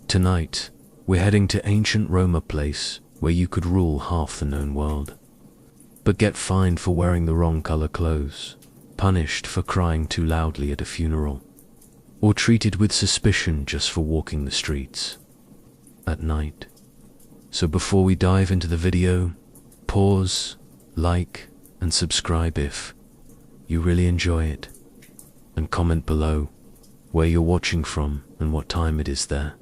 Tonight, we're heading to ancient Rome, a place where you could rule half the known world, but get fined for wearing the wrong color clothes, punished for crying too loudly at a funeral, or treated with suspicion just for walking the streets at night. So before we dive into the video, pause, like, and subscribe if you really enjoy it, and comment below where you're watching from and what time it is there.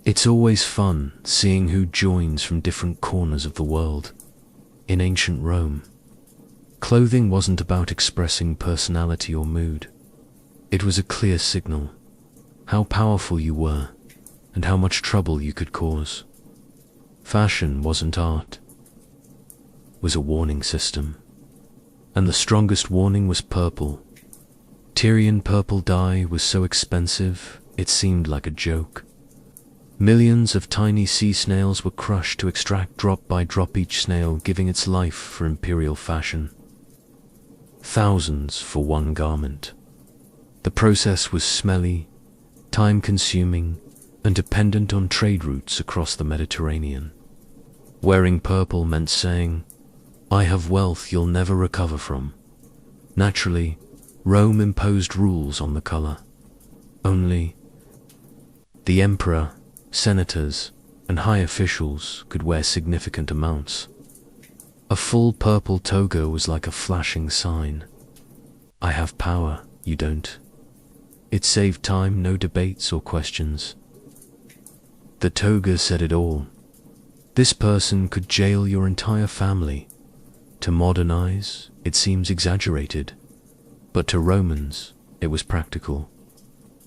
It's always fun seeing who joins from different corners of the world. In ancient Rome, clothing wasn't about expressing personality or mood. It was a clear signal how powerful you were and how much trouble you could cause. Fashion wasn't art, it was a warning system. And the strongest warning was purple. Tyrian purple dye was so expensive, it seemed like a joke. Millions of tiny sea snails were crushed to extract drop by drop, each snail giving its life for imperial fashion. Thousands for one garment. The process was smelly, time-consuming, and dependent on trade routes across the Mediterranean. Wearing purple meant saying, "I have wealth you'll never recover from." Naturally, Rome imposed rules on the color. Only the emperor, senators, and high officials could wear significant amounts. A full purple toga was like a flashing sign. I have power, you don't. It saved time, no debates or questions. The toga said it all. This person could jail your entire family. To modernize, it seems exaggerated, but to Romans, it was practical.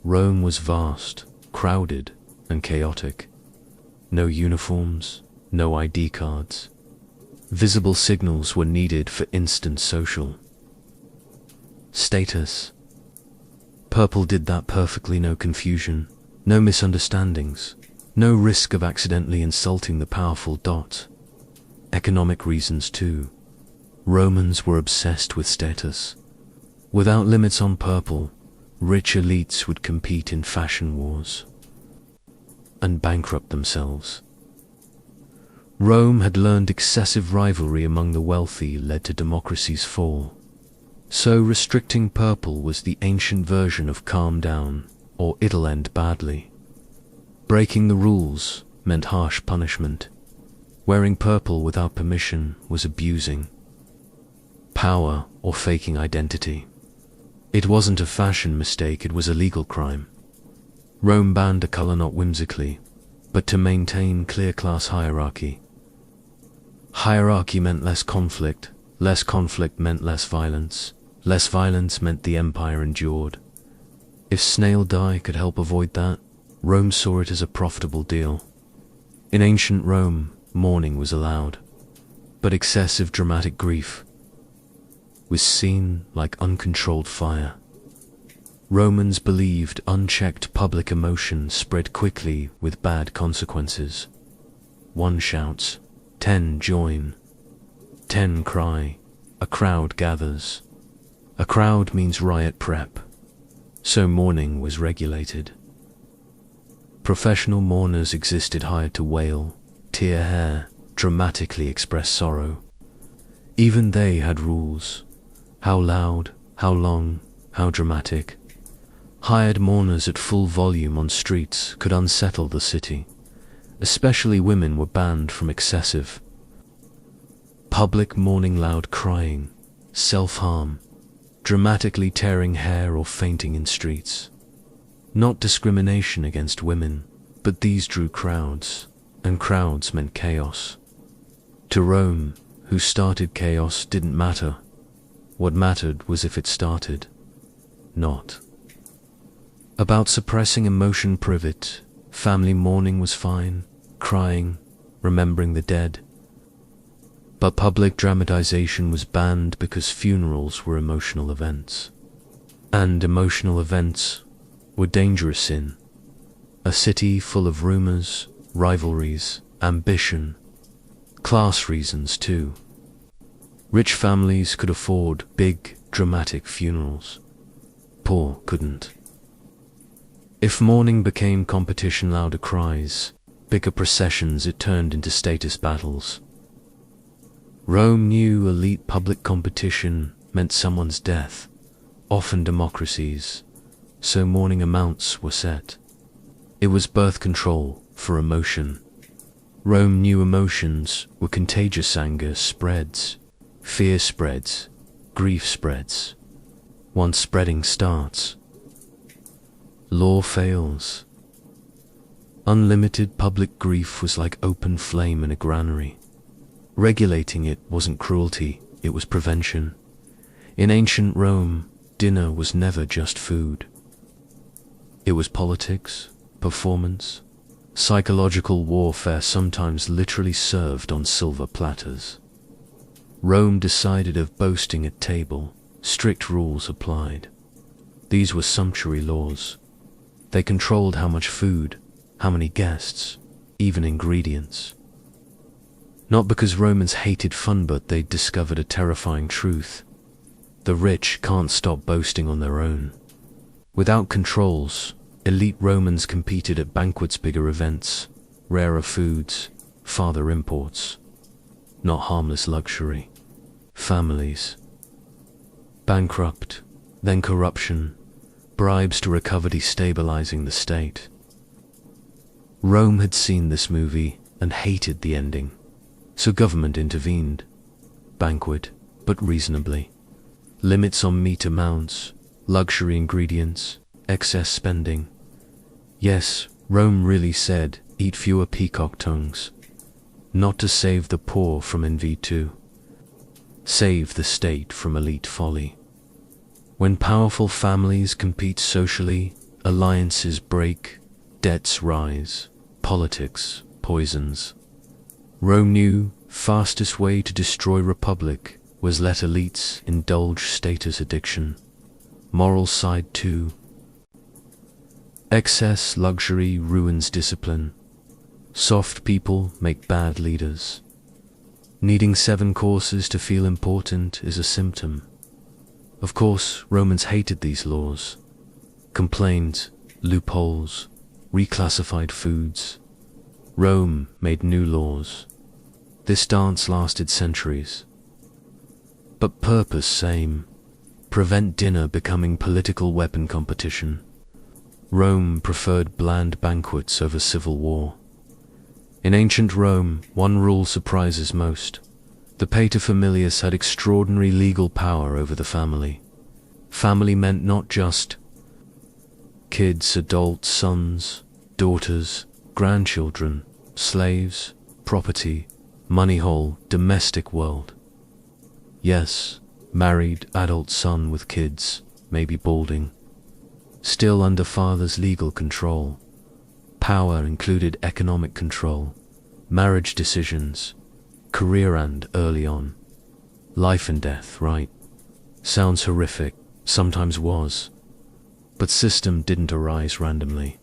Rome was vast, crowded, and chaotic. No uniforms, no ID cards. Visible signals were needed for instant social status. Purple did that perfectly. No confusion, no misunderstandings, no risk of accidentally insulting the powerful. Economic reasons too. Romans were obsessed with status. Without limits on purple, rich elites would compete in fashion wars and bankrupt themselves. Rome had learned excessive rivalry among the wealthy led to democracy's fall. So restricting purple was the ancient version of calm down, or it'll end badly. Breaking the rules meant harsh punishment. Wearing purple without permission was abusing power or faking identity. It wasn't a fashion mistake, it was a legal crime. Rome banned a color not whimsically, but to maintain clear class hierarchy. Hierarchy meant less conflict meant less violence meant the empire endured. If snail dye could help avoid that, Rome saw it as a profitable deal. In ancient Rome, mourning was allowed, but excessive dramatic grief was seen like uncontrolled fire. Romans believed unchecked public emotion spread quickly with bad consequences. 1 shouts, 10 join, 10 cry, a crowd gathers. A crowd means riot prep, so mourning was regulated. Professional mourners existed, hired to wail, tear hair, dramatically express sorrow. Even they had rules. How loud, how long, how dramatic. Hired mourners at full volume on streets could unsettle the city. Especially women were banned from excessive public mourning, loud crying, self-harm, dramatically tearing hair or fainting in streets. Not discrimination against women, but these drew crowds, and crowds meant chaos. To Rome, who started chaos didn't matter. What mattered was if it started, not about suppressing emotion. Private, family mourning was fine, crying, remembering the dead. But public dramatization was banned because funerals were emotional events. And emotional events were dangerous in a city full of rumors, rivalries, ambition, class reasons too. Rich families could afford big, dramatic funerals. Poor couldn't. If mourning became competition, louder cries, bigger processions, it turned into status battles. Rome knew elite public competition meant someone's death, often democracies, so mourning amounts were set. It was birth control for emotion. Rome knew emotions were contagious. Anger spreads, fear spreads, grief spreads. Once spreading starts, law fails. Unlimited public grief was like open flame in a granary. Regulating it wasn't cruelty, it was prevention. In ancient Rome, dinner was never just food. It was politics, performance, psychological warfare, sometimes literally served on silver platters. Rome decided of boasting at table, strict rules applied. These were sumptuary laws. They controlled how much food, how many guests, even ingredients. Not because Romans hated fun, but they'd discovered a terrifying truth. The rich can't stop boasting on their own. Without controls, elite Romans competed at banquets, bigger events, rarer foods, farther imports. Not harmless luxury. Families. Bankrupt, then corruption, bribes to recover, destabilizing the state. Rome had seen this movie and hated the ending, so government intervened. Banquet, but reasonably. Limits on meat amounts, luxury ingredients, excess spending. Yes, Rome really said, eat fewer peacock tongues. Not to save the poor from envy, to save the state from elite folly. When powerful families compete socially, alliances break, debts rise, politics poisons. Rome knew fastest way to destroy republic was let elites indulge status addiction. Moral side too. Excess luxury ruins discipline. Soft people make bad leaders. Needing 7 courses to feel important is a symptom. Of course, Romans hated these laws. Complained, loopholes, reclassified foods. Rome made new laws. This dance lasted centuries. But purpose same. Prevent dinner becoming political weapon competition. Rome preferred bland banquets over civil war. In ancient Rome, one rule surprises most. The paterfamilias had extraordinary legal power over the family. Family meant not just kids, adults, sons, daughters, grandchildren, slaves, property, money hole, domestic world. Yes, married adult son with kids, maybe balding. Still under father's legal control. Power included economic control, marriage decisions, career and early on. Life and death, right? Sounds horrific, sometimes was. But system didn't arise randomly.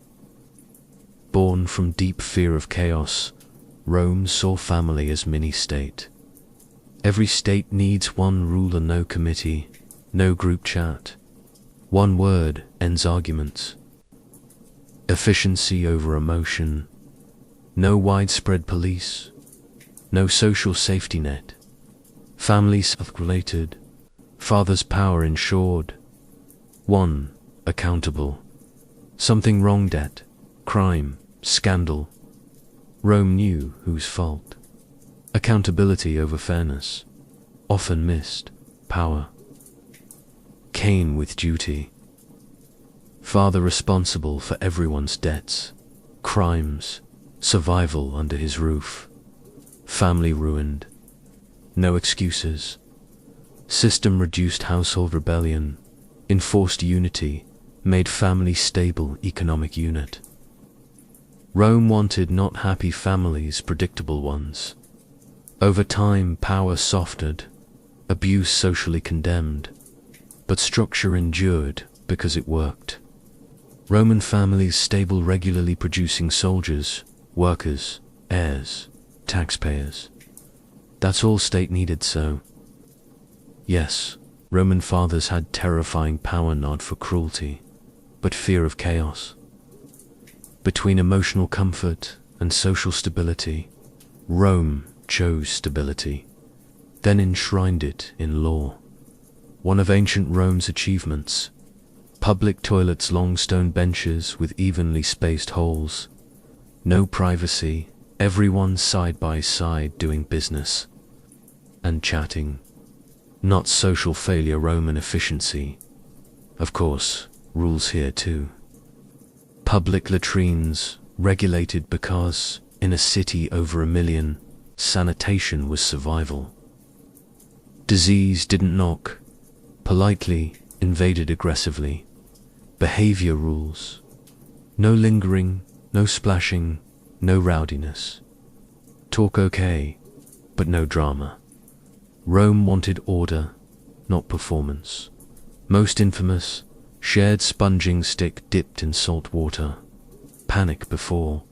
Born from deep fear of chaos, Rome saw family as mini-state. Every state needs one ruler, no committee, no group chat. One word ends arguments. Efficiency over emotion. No widespread police. No social safety net. Families related. Father's power ensured. One accountable. Something wrong, debt, crime, scandal. Rome knew whose fault. Accountability over fairness. Often missed. Power. Cain with duty. Father responsible for everyone's debts, crimes, survival under his roof. Family ruined. No excuses. System reduced household rebellion, enforced unity, made family stable economic unit. Rome wanted not happy families, predictable ones. Over time, power softened, abuse socially condemned, but structure endured because it worked. Roman families stable, regularly producing soldiers, workers, heirs, taxpayers. That's all state needed. So yes, Roman fathers had terrifying power, not for cruelty, but fear of chaos. Between emotional comfort and social stability, Rome chose stability, then enshrined it in law. One of ancient Rome's achievements: public toilets, long stone benches with evenly spaced holes. No privacy, everyone side by side doing business and chatting. Not social failure, Roman efficiency. Of course, rules here too. Public latrines, regulated because, in a city over 1 million, sanitation was survival. Disease didn't knock, politely, invaded aggressively. Behavior rules. No lingering, no splashing, no rowdiness. Talk okay, but no drama. Rome wanted order, not performance. Most infamous, shared sponging stick dipped in salt water. Panic before.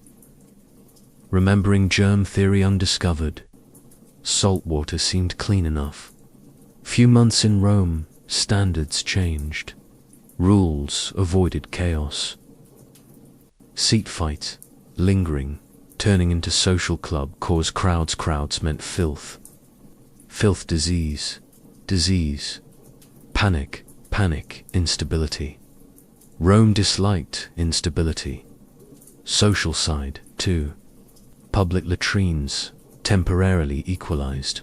Remembering germ theory undiscovered. Salt water seemed clean enough. Few months in Rome, standards changed. Rules avoided chaos. Seat fight, lingering, turning into social club, caused crowds. Crowds meant filth. Filth, disease. Disease. Panic. Panic, instability. Rome disliked instability. Social side, too. Public latrines, temporarily equalized.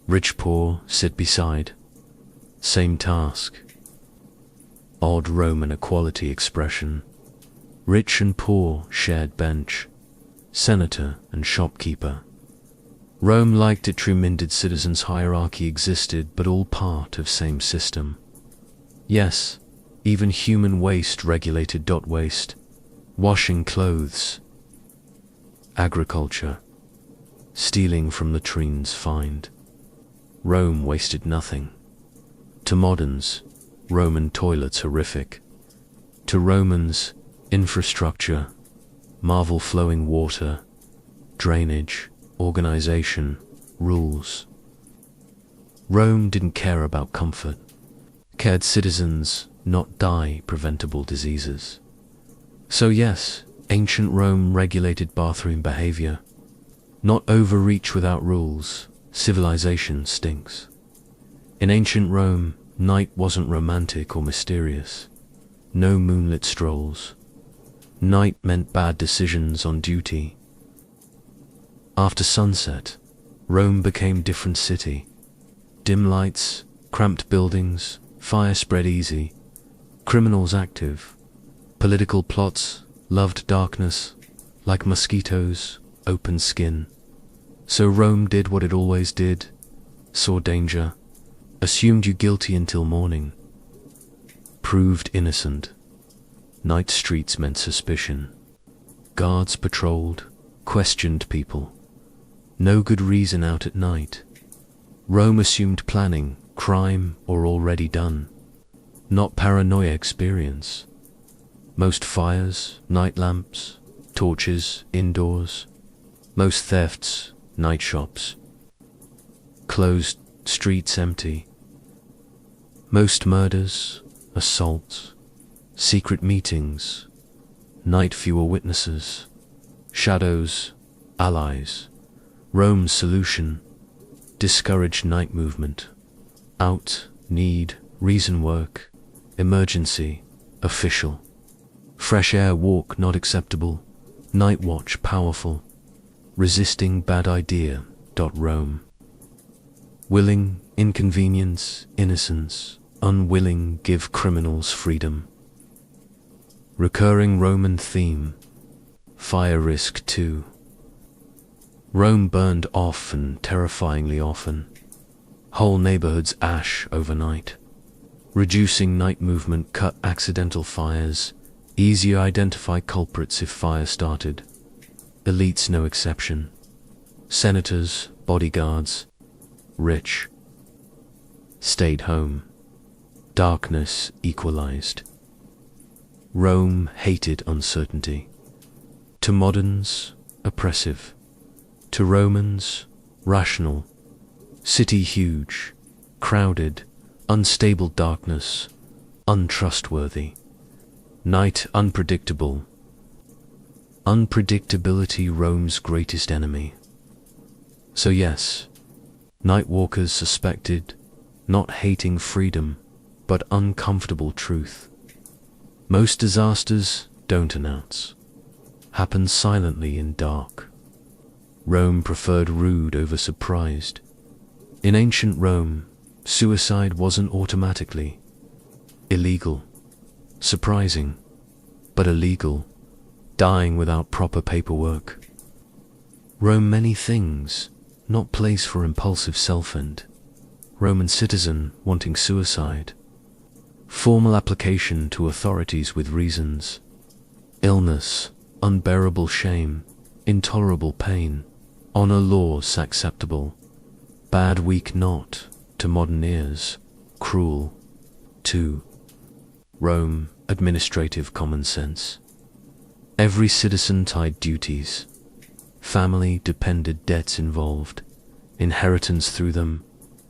Rich poor sit beside. Same task. Odd Roman equality expression. Rich and poor shared bench. Senator and shopkeeper. Rome liked it. Tremendous citizens' hierarchy existed, but all part of same system. Yes, even human waste regulated. Waste. Washing clothes. Agriculture. Stealing from latrines fined. Rome wasted nothing. To moderns, Roman toilets horrific. To Romans, infrastructure, marvel, flowing water, drainage, organization, rules. Rome didn't care about comfort. Cared citizens not die preventable diseases. So yes, ancient Rome regulated bathroom behavior. Not overreach without rules. Civilization stinks. In ancient Rome, night wasn't romantic or mysterious. No moonlit strolls. Night meant bad decisions on duty. After sunset, Rome became different city. Dim lights, cramped buildings, fire spread easy. Criminals active. Political plots loved darkness, like mosquitoes, open skin. So Rome did what it always did, saw danger, assumed you guilty until morning. Proved innocent. Night streets meant suspicion. Guards patrolled, questioned people. No good reason out at night. Rome assumed planning, crime, or already done. Not paranoia, experience. Most fires, night lamps, torches, indoors. Most thefts, night shops. Closed streets empty. Most murders, assaults, secret meetings, night, fewer witnesses, shadows, allies. Rome's solution: discourage night movement. Out, need, reason, work, emergency, official. Fresh air, walk, not acceptable. Night watch, powerful. Resisting, bad idea. Rome. Willing, inconvenience, innocence. Unwilling, give criminals freedom. Recurring Roman theme: fire risk too. Rome burned often, terrifyingly often. Whole neighborhoods ash overnight. Reducing night movement, cut accidental fires. Easier identify culprits if fire started. Elites no exception. Senators, bodyguards, rich. Stayed home. Darkness equalized. Rome hated uncertainty. To moderns, oppressive. To Romans, rational. City huge, crowded, unstable, darkness, untrustworthy. Night unpredictable, Unpredictability, Rome's greatest enemy. So yes, nightwalkers suspected, not hating freedom, but uncomfortable truth. Most disasters don't announce, happen silently in dark. Rome preferred rude over surprised. In ancient Rome, suicide wasn't automatically illegal, surprising, but illegal, dying without proper paperwork. Rome many things, not place for impulsive self-end. Roman citizen wanting suicide. Formal application to authorities with reasons. Illness, unbearable shame, intolerable pain. Honor laws acceptable. Bad weak not, to modern ears, cruel. 2. Rome, administrative common sense. Every citizen tied duties. Family depended, debts involved. Inheritance through them.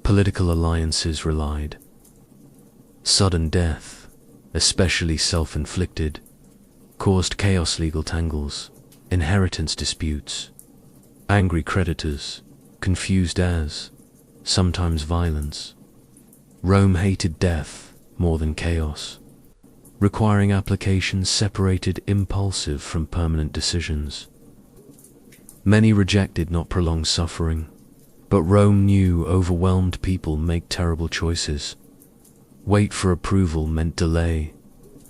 Political alliances relied. Sudden death, especially self-inflicted, caused chaos, legal tangles, inheritance disputes, angry creditors, confused heirs, sometimes violence. Rome hated death more than chaos, requiring applications separated impulsive from permanent decisions. Many rejected not prolonged suffering, but Rome knew overwhelmed people make terrible choices. Wait for approval meant delay.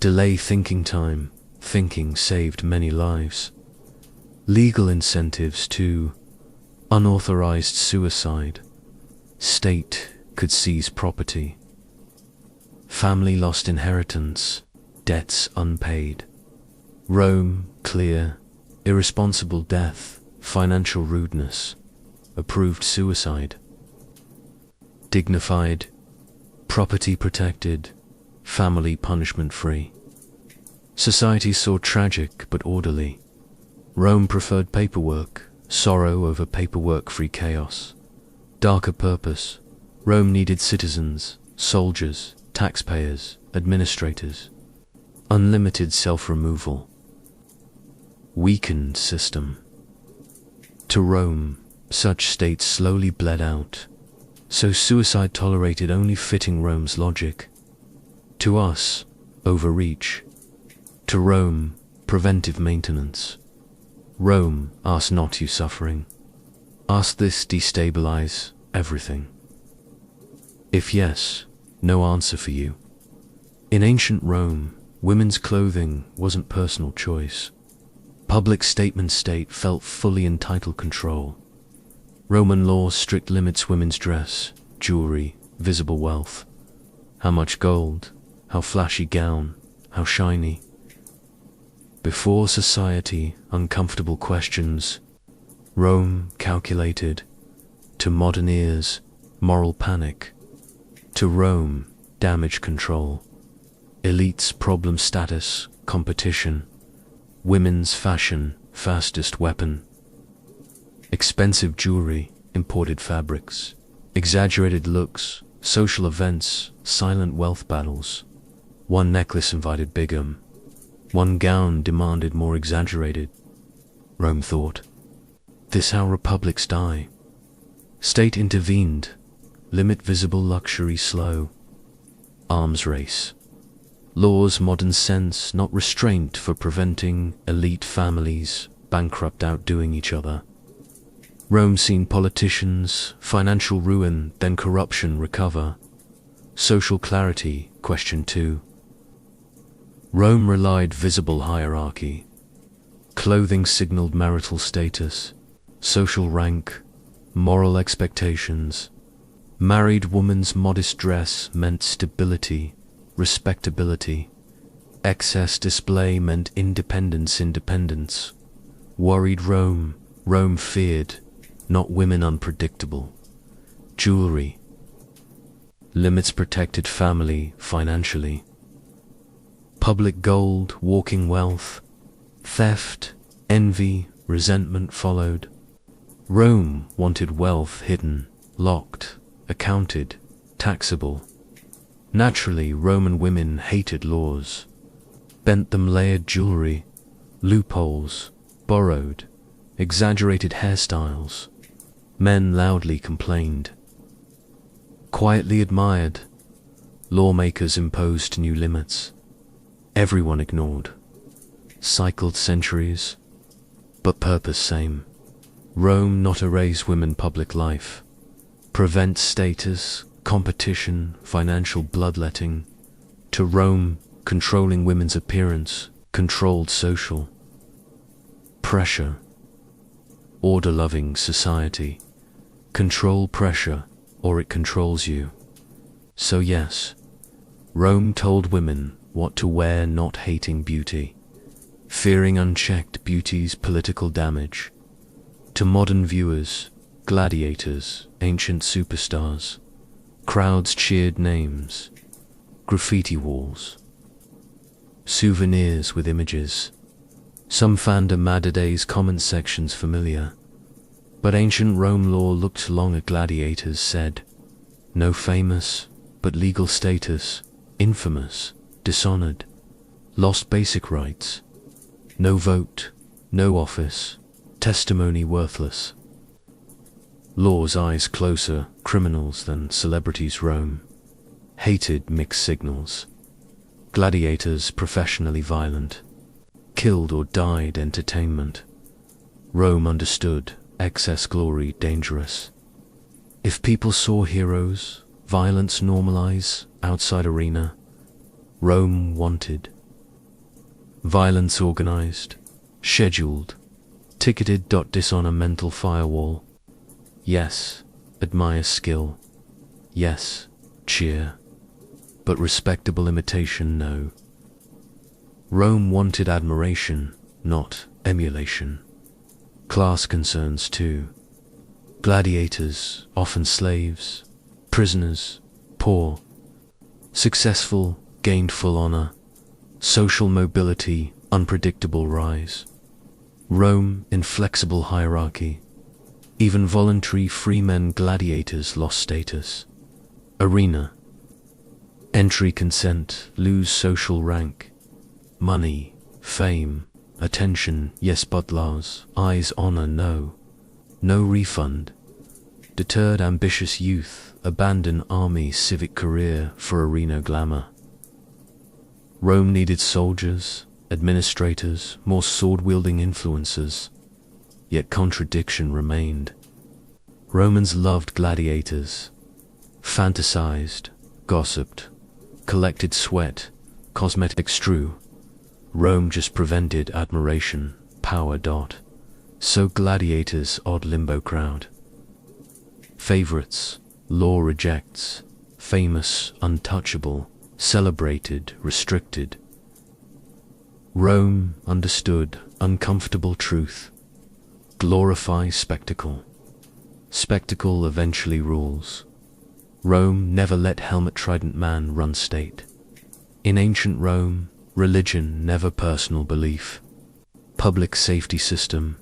Delay thinking time. Thinking saved many lives. Legal incentives too. Unauthorized suicide. State could seize property. Family lost inheritance. Debts unpaid. Rome, clear. Irresponsible death. Financial rudeness. Approved suicide. Dignified. Property protected. Family punishment free. Society saw tragic but orderly. Rome preferred paperwork, sorrow over paperwork-free chaos. Darker purpose. Rome needed citizens, soldiers, taxpayers, administrators. Unlimited self-removal. Weakened system. To Rome, such states slowly bled out, so suicide tolerated only fitting Rome's logic. To us, overreach. To Rome, preventive maintenance. Rome asked not you suffering. Ask this destabilize everything. If yes, no answer for you. In ancient Rome, women's clothing wasn't personal choice. Public statement state felt fully entitled control. Roman law strict limits women's dress, jewelry, visible wealth. How much gold, how flashy gown, how shiny. Before society, uncomfortable questions. Rome calculated. To modern ears, moral panic. To Rome, damage control. Elites, problem status, competition. Women's fashion, fastest weapon. Expensive jewelry, imported fabrics, exaggerated looks, social events, silent wealth battles. One necklace invited bigam. One gown demanded more exaggerated. Rome thought, this how republics die. State intervened, limit visible luxury slow. Arms race. Laws modern sense, not restraint for preventing elite families bankrupt outdoing each other. Rome seen politicians, financial ruin, then corruption recover. Social clarity, question 2. Rome relied visible hierarchy. Clothing signaled marital status, social rank, moral expectations. Married woman's modest dress meant stability, respectability. Excess display meant independence. Worried Rome feared, not women unpredictable. Jewelry. Limits protected family financially. Public gold, walking wealth. Theft, envy, resentment followed. Rome wanted wealth hidden, locked, accounted, taxable. Naturally, Roman women hated laws. Bent them layered jewelry, loopholes, borrowed, exaggerated hairstyles. Men loudly complained. Quietly admired, lawmakers imposed new limits. Everyone ignored. Cycled centuries, but purpose same. Rome not erase women public life. Prevent status, competition, financial bloodletting. To Rome, controlling women's appearance, controlled social pressure. Order-loving society. Control pressure, or it controls you. So yes, Rome told women what to wear, not hating beauty, fearing unchecked beauty's political damage. To modern viewers, gladiators, ancient superstars, crowds cheered names, graffiti walls, souvenirs with images. Some found Amadaday's comment sections familiar, but ancient Rome law looked long at gladiators, said, no famous, but legal status, infamous, dishonored, lost basic rights, no vote, no office, testimony worthless. Law's eyes closer, criminals than celebrities Rome, hated mixed signals, gladiators professionally violent, killed or died entertainment. Rome understood excess glory dangerous. If people saw heroes, violence normalize outside arena. Rome wanted violence organized, scheduled, ticketed. Dishonor mental firewall. Yes, admire skill. Yes, cheer. But respectable imitation, no. Rome wanted admiration, not emulation. Class concerns too. Gladiators, often slaves, prisoners, poor, successful, gained full honor, social mobility, unpredictable rise. Rome, inflexible hierarchy. Even voluntary free men gladiators lost status. Arena. Entry consent, lose social rank. Money, fame, attention, yes but laws, eyes honor, no. No refund. Deterred ambitious youth, abandon army civic career for arena glamour. Rome needed soldiers, administrators, more sword-wielding influencers. Yet contradiction remained. Romans loved gladiators, fantasized, gossiped, collected sweat, cosmetics true. Rome just prevented admiration, power. So gladiators odd limbo crowd. Favorites, law rejects, famous, untouchable, celebrated, restricted. Rome understood uncomfortable truth. Glorify spectacle. Spectacle eventually rules. Rome never let helmet trident man run state. In ancient Rome, religion never personal belief. Public safety system,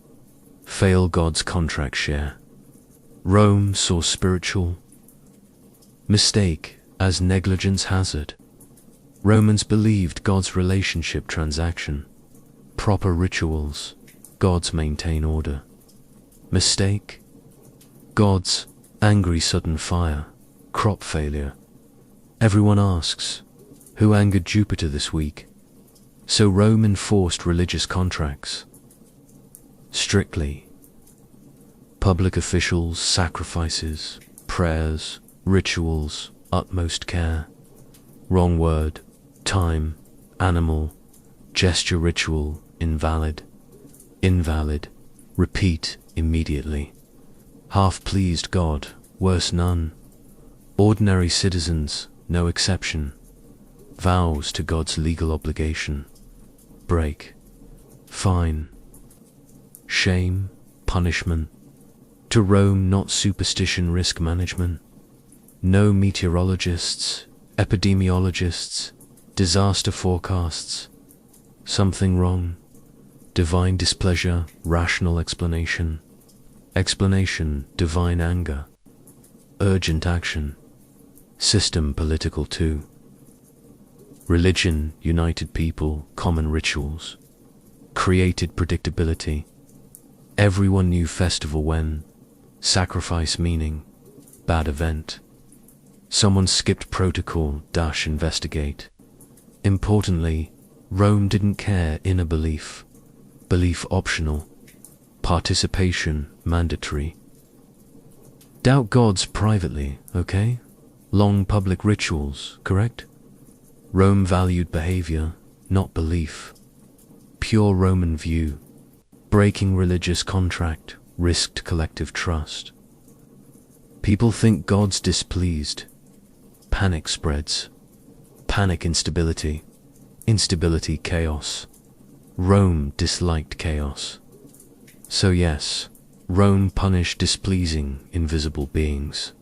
fail God's contract share. Rome saw spiritual mistake as negligence hazard. Romans believed God's relationship transaction. Proper rituals, God's maintain order. Mistake, God's angry sudden fire, crop failure. Everyone asks, who angered Jupiter this week? So Rome enforced religious contracts. Strictly. Public officials, sacrifices, prayers, rituals, utmost care. Wrong word, time, animal, gesture ritual, invalid. Invalid, repeat immediately. Half-pleased God, worse none. Ordinary citizens, no exception. Vows to God's legal obligation. Break. Fine. Shame, punishment. To Rome not superstition risk management. No meteorologists, epidemiologists, disaster forecasts. Something wrong. Divine displeasure, rational explanation. Explanation, divine anger. Urgent action. System political too. Religion, united people, common rituals. Created predictability. Everyone knew festival when, sacrifice meaning, bad event. Someone skipped protocol, investigate. Importantly, Rome didn't care inner belief. Belief optional. Participation mandatory. Doubt gods privately, okay? Long public rituals, correct? Rome valued behavior, not belief. Pure Roman view. Breaking religious contract risked collective trust. People think gods displeased. Panic spreads. Panic instability. Instability chaos. Rome disliked chaos. So yes, Rome punished displeasing, invisible beings.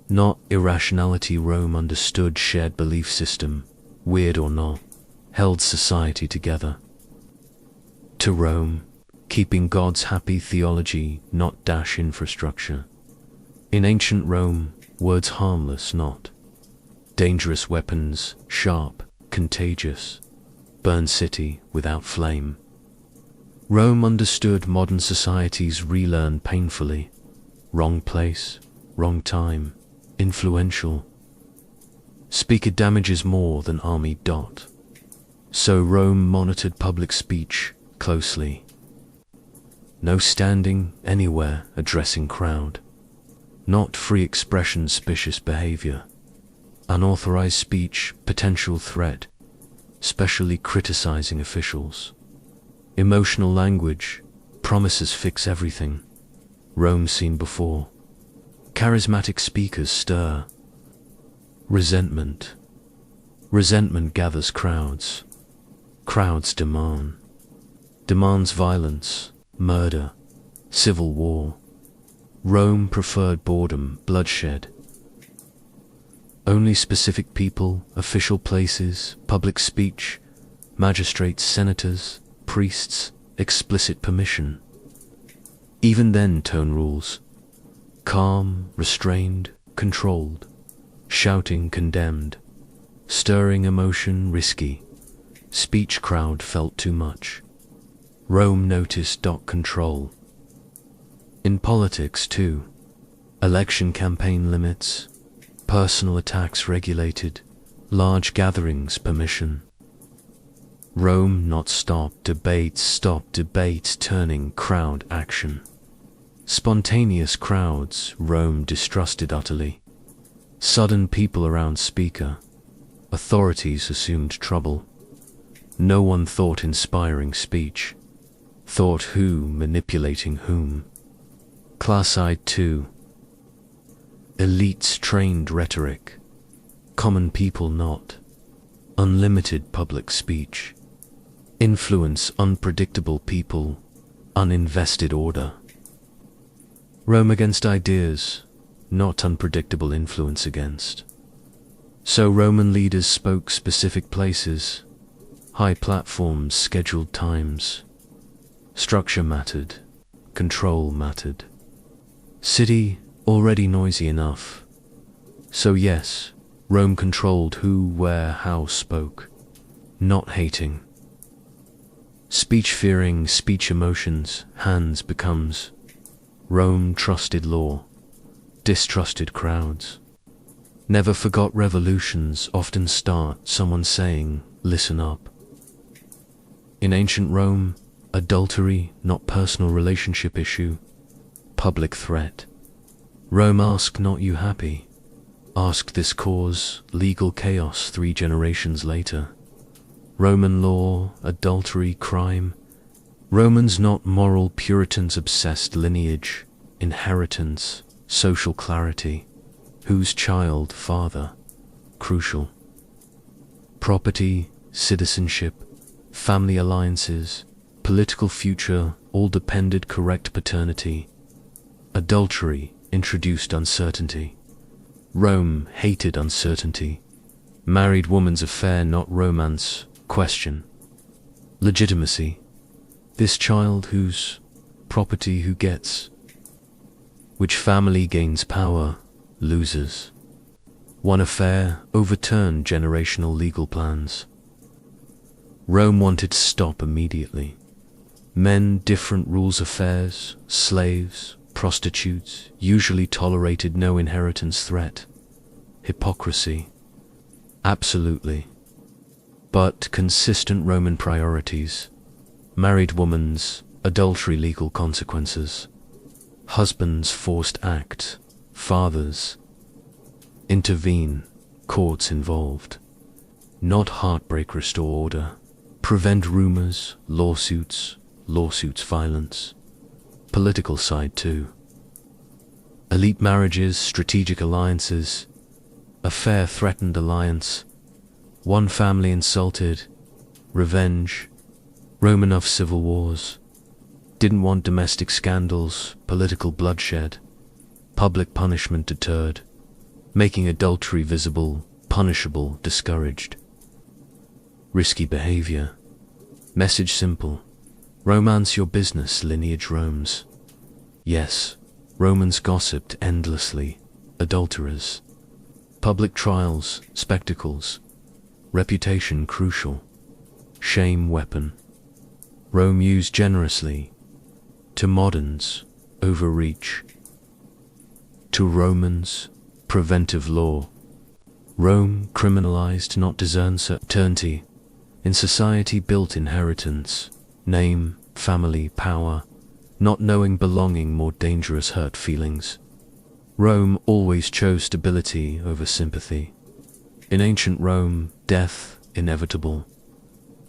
Not irrationality. Rome understood shared belief system, weird or not, held society together. To Rome, keeping gods happy theology, not infrastructure. In ancient Rome, words harmless, not dangerous weapons, sharp, contagious, burn city without flame. Rome understood modern societies relearn painfully. Wrong place, wrong time, influential. Speaker damages more than army. So Rome monitored public speech closely. No standing anywhere addressing crowd. Not free expression, suspicious behavior. Unauthorized speech, potential threat, specially criticizing officials. Emotional language, promises fix everything. Rome seen before. Charismatic speakers stir. Resentment. Resentment gathers crowds. Crowds demand. Demands violence, murder, civil war. Rome preferred boredom, bloodshed. Only specific people, official places, public speech, magistrates, senators, priests, explicit permission. Even then, tone rules. Calm, restrained, controlled. Shouting condemned. Stirring emotion risky. Speech crowd felt too much. Rome noticed. Control. In politics too. Election campaign limits. Personal attacks regulated. Large gatherings permission. Rome not stop debates turning crowd action. Spontaneous crowds, Rome distrusted utterly. Sudden people around speaker. Authorities assumed trouble. No one thought inspiring speech. Thought who manipulating whom. Class side 2. Elites trained rhetoric. Common people not. Unlimited public speech. Influence unpredictable people. Uninvested order. Rome against ideas, not unpredictable influence against. So Roman leaders spoke specific places. High platforms, scheduled times. Structure mattered. Control mattered. City already noisy enough. So yes, Rome controlled who, where, how spoke. Not hating. Speech fearing, speech emotions, hands becomes. Rome trusted law. Distrusted crowds. Never forgot revolutions often start someone saying, listen up. In ancient Rome, adultery, not personal relationship issue. Public threat. Rome asked not you happy. Asked this cause, legal chaos 3 generations later. Roman law, adultery, crime. Romans not moral Puritans obsessed lineage, inheritance, social clarity. Whose child, father, crucial. Property, citizenship, family alliances, political future, all depended correct paternity. Adultery introduced uncertainty. Rome hated uncertainty. Married woman's affair, not romance, question. Legitimacy. This child whose property who gets. Which family gains power, loses. One affair overturned generational legal plans. Rome wanted to stop immediately. Men, different rules, affairs, slaves, prostitutes, usually tolerated no inheritance threat. Hypocrisy. Absolutely. But consistent Roman priorities. Married woman's adultery, legal consequences. Husband's forced act. Fathers intervene. Courts involved. Not heartbreak, restore order. Prevent rumors, lawsuits, violence. Political side too. Elite marriages, strategic alliances. Affair, threatened alliance. One family insulted. Revenge. Romanov civil wars. Didn't want domestic scandals, political bloodshed. Public punishment deterred. Making adultery visible, punishable, discouraged. Risky behavior. Message simple. Romance your business, lineage roams. Yes, Romans gossiped endlessly. Adulterers. Public trials, spectacles. Reputation crucial. Shame weapon. Rome used generously. To moderns, overreach. To Romans, preventive law. Rome criminalized, not discernity. In society built inheritance, name, family, power. Not knowing belonging, more dangerous, hurt feelings. Rome always chose stability over sympathy. In ancient Rome, death inevitable,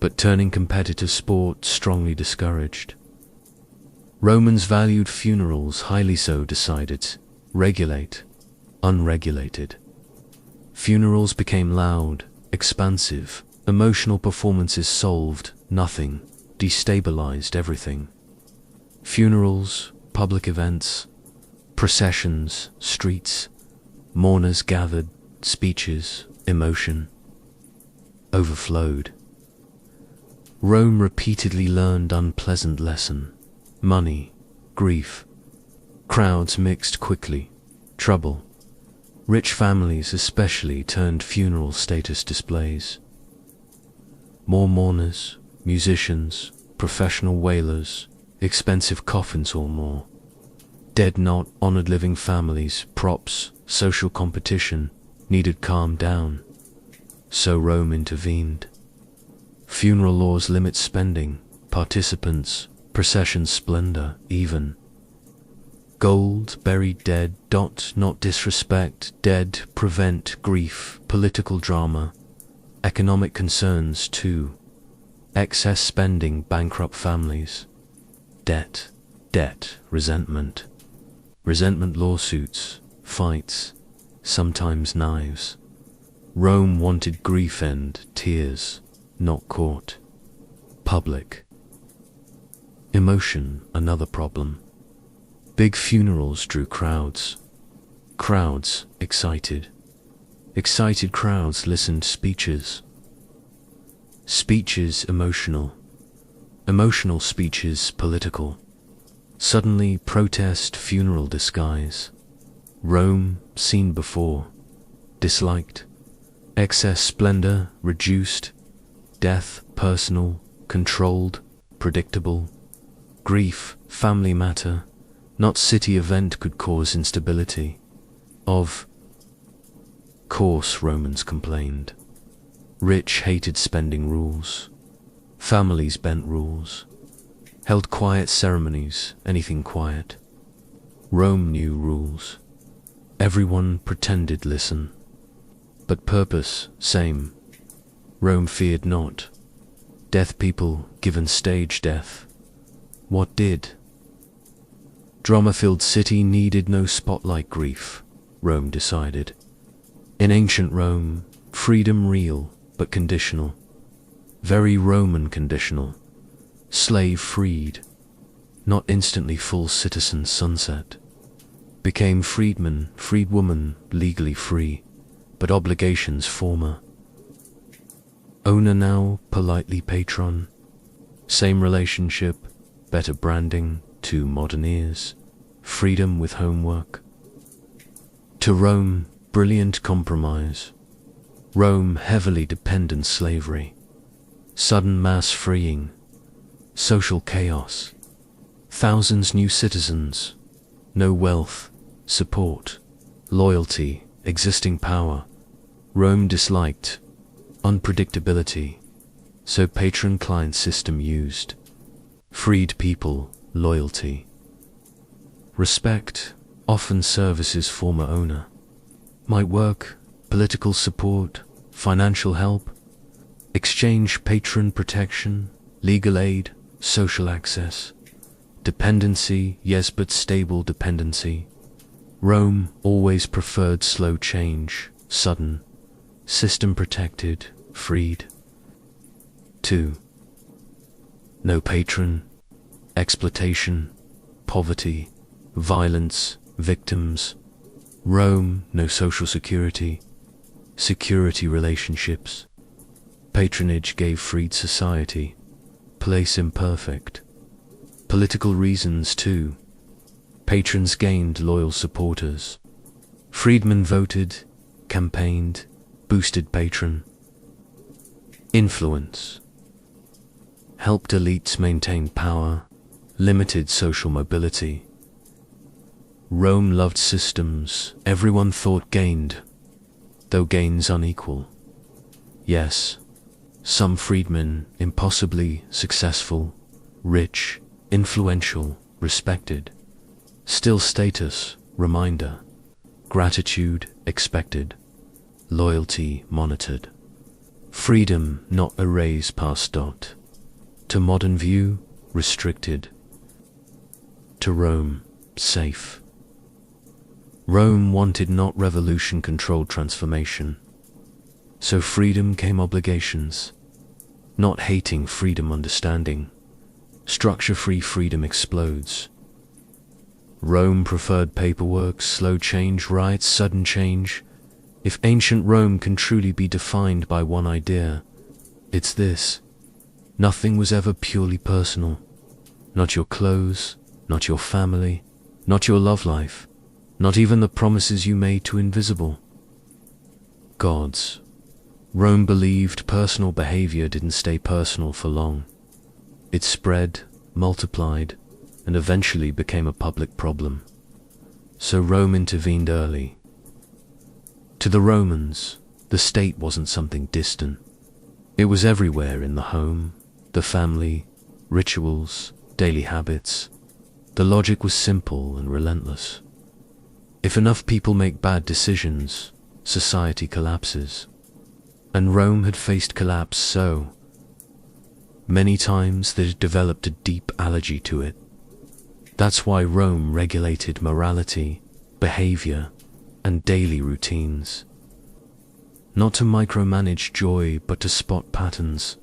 but turning competitive sport strongly discouraged. Romans valued funerals, highly so, decided. Regulate, unregulated. Funerals became loud, expansive, emotional performances solved nothing, destabilized everything. Funerals, public events, processions, streets, mourners gathered, speeches, emotion, overflowed. Rome repeatedly learned unpleasant lesson. Money, grief. Crowds mixed quickly. Trouble. Rich families especially turned funeral status displays. More mourners, musicians, professional wailers, expensive coffins or more. Dead not honored, living families, props, social competition, needed calm down. So Rome intervened. Funeral laws limit spending, participants, procession splendor, even. Gold, buried dead, not disrespect, dead, prevent grief, political drama, economic concerns too. Excess spending, bankrupt families. Debt, resentment. Resentment, lawsuits, fights, sometimes knives. Rome wanted grief and tears, not court. Public. Emotion, another problem. Big funerals drew crowds. Crowds excited. Excited crowds listened speeches. Speeches emotional. Emotional speeches political. Suddenly protest, funeral disguise. Rome seen before. Disliked. Excess splendor reduced. Death personal, controlled, predictable. Grief, family matter, not city event, could cause instability. Of course Romans complained. Rich hated spending rules. Families bent rules. Held quiet ceremonies, anything quiet. Rome knew rules. Everyone pretended listen. But purpose, same. Rome feared not. Death people given stage death. What did? Drama-filled city needed no spotlight, grief, Rome decided. In ancient Rome, freedom real, but conditional. Very Roman conditional. Slave freed, not instantly full citizen sunset. Became freedman, freedwoman, legally free, but obligations former. Owner now, politely patron. Same relationship, better branding, to modern ears. Freedom with homework. To Rome, brilliant compromise. Rome, heavily dependent slavery. Sudden mass freeing. social chaos, thousands new citizens, no wealth, support, loyalty, existing power. Rome disliked unpredictability, so patron-client system used. Freed people, loyalty. Respect, often services former owner. Might work, political support, financial help. Exchange patron protection, legal aid, social access. Dependency, yes, but stable dependency. Rome always preferred slow change, sudden. System protected, freed. 2. No patron, exploitation, poverty, violence, victims. Rome, no social security, security relationships. Patronage gave freed society, place imperfect. Political reasons too. Patrons gained loyal supporters. Freedmen voted, campaigned, boosted patron. Influence. Helped elites maintain power, limited social mobility. Rome loved systems everyone thought gained, though gains unequal. Yes, some freedmen impossibly successful, rich, influential, respected. Still status, reminder. Gratitude, expected. Loyalty, monitored. Freedom, not erased past dot. To modern view, restricted. To Rome, safe. Rome wanted not revolution-controlled transformation. So freedom came obligations. Not hating freedom, understanding. Structure-free freedom explodes. Rome preferred paperwork, slow change, riots, sudden change. If ancient Rome can truly be defined by one idea, it's this. Nothing was ever purely personal. Not your clothes, not your family, not your love life, not even the promises you made to invisible gods. Rome believed personal behavior didn't stay personal for long. It spread, multiplied, and eventually became a public problem. So Rome intervened early. To the Romans, the state wasn't something distant. It was everywhere, in the home, the family, rituals, daily habits. The logic was simple and relentless. If enough people make bad decisions, society collapses. And Rome had faced collapse so many times that it developed a deep allergy to it. That's why Rome regulated morality, behavior, and daily routines. Not to micromanage joy, but to spot patterns.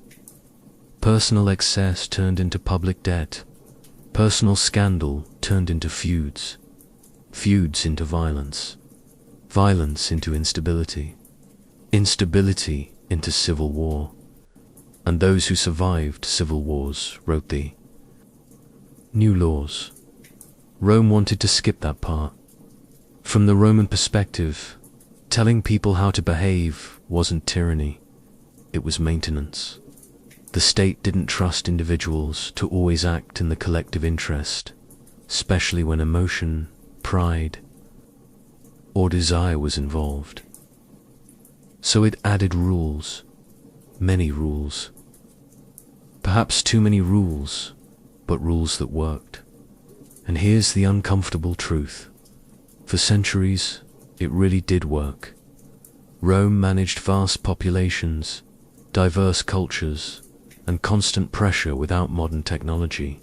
Personal excess turned into public debt. Personal scandal turned into feuds. Feuds into violence. Violence into instability. Instability into civil war. And those who survived civil wars wrote the new laws. Rome wanted to skip that part. From the Roman perspective, telling people how to behave wasn't tyranny, it was maintenance. The state didn't trust individuals to always act in the collective interest, especially when emotion, pride, or desire was involved. So it added rules, many rules. Perhaps too many rules, but rules that worked. And here's the uncomfortable truth. For centuries, it really did work. Rome managed vast populations, diverse cultures, and constant pressure without modern technology.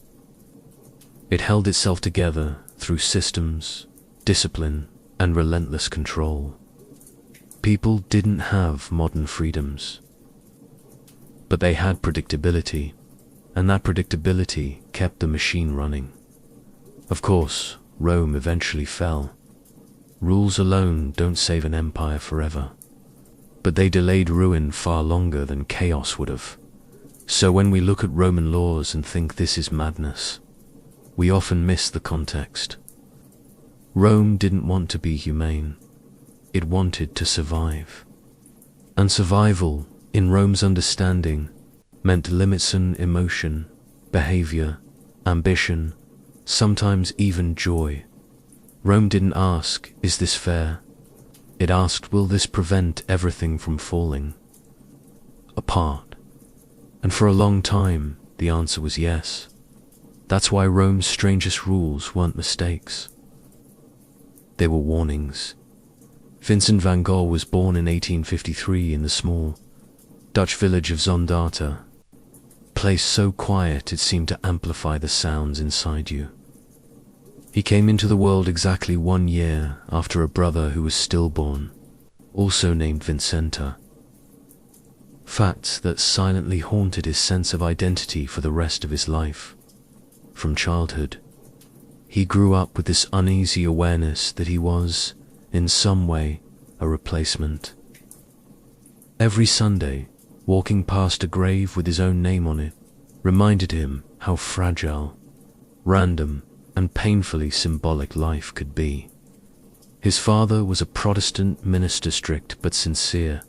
It held itself together through systems, discipline, and relentless control. People didn't have modern freedoms, but they had predictability, and that predictability kept the machine running. Of course, Rome eventually fell. Rules alone don't save an empire forever, but they delayed ruin far longer than chaos would have. So when we look at Roman laws and think this is madness, we often miss the context. Rome didn't want to be humane. It wanted to survive. And survival, in Rome's understanding, meant limits on emotion, behavior, ambition, sometimes even joy. Rome didn't ask, "Is this fair?" It asked, "Will this prevent everything from falling apart?" And for a long time, the answer was yes. That's why Rome's strangest rules weren't mistakes. They were warnings. Vincent van Gogh was born in 1853 in the small Dutch village of Zondata, a place so quiet it seemed to amplify the sounds inside you. He came into the world exactly 1 year after a brother who was stillborn, also named Vincenta. Facts that silently haunted his sense of identity for the rest of his life. From childhood, he grew up with this uneasy awareness that he was, in some way, a replacement. Every Sunday, walking past a grave with his own name on it reminded him how fragile, random, and painfully symbolic life could be. His father was a Protestant minister, strict but sincere.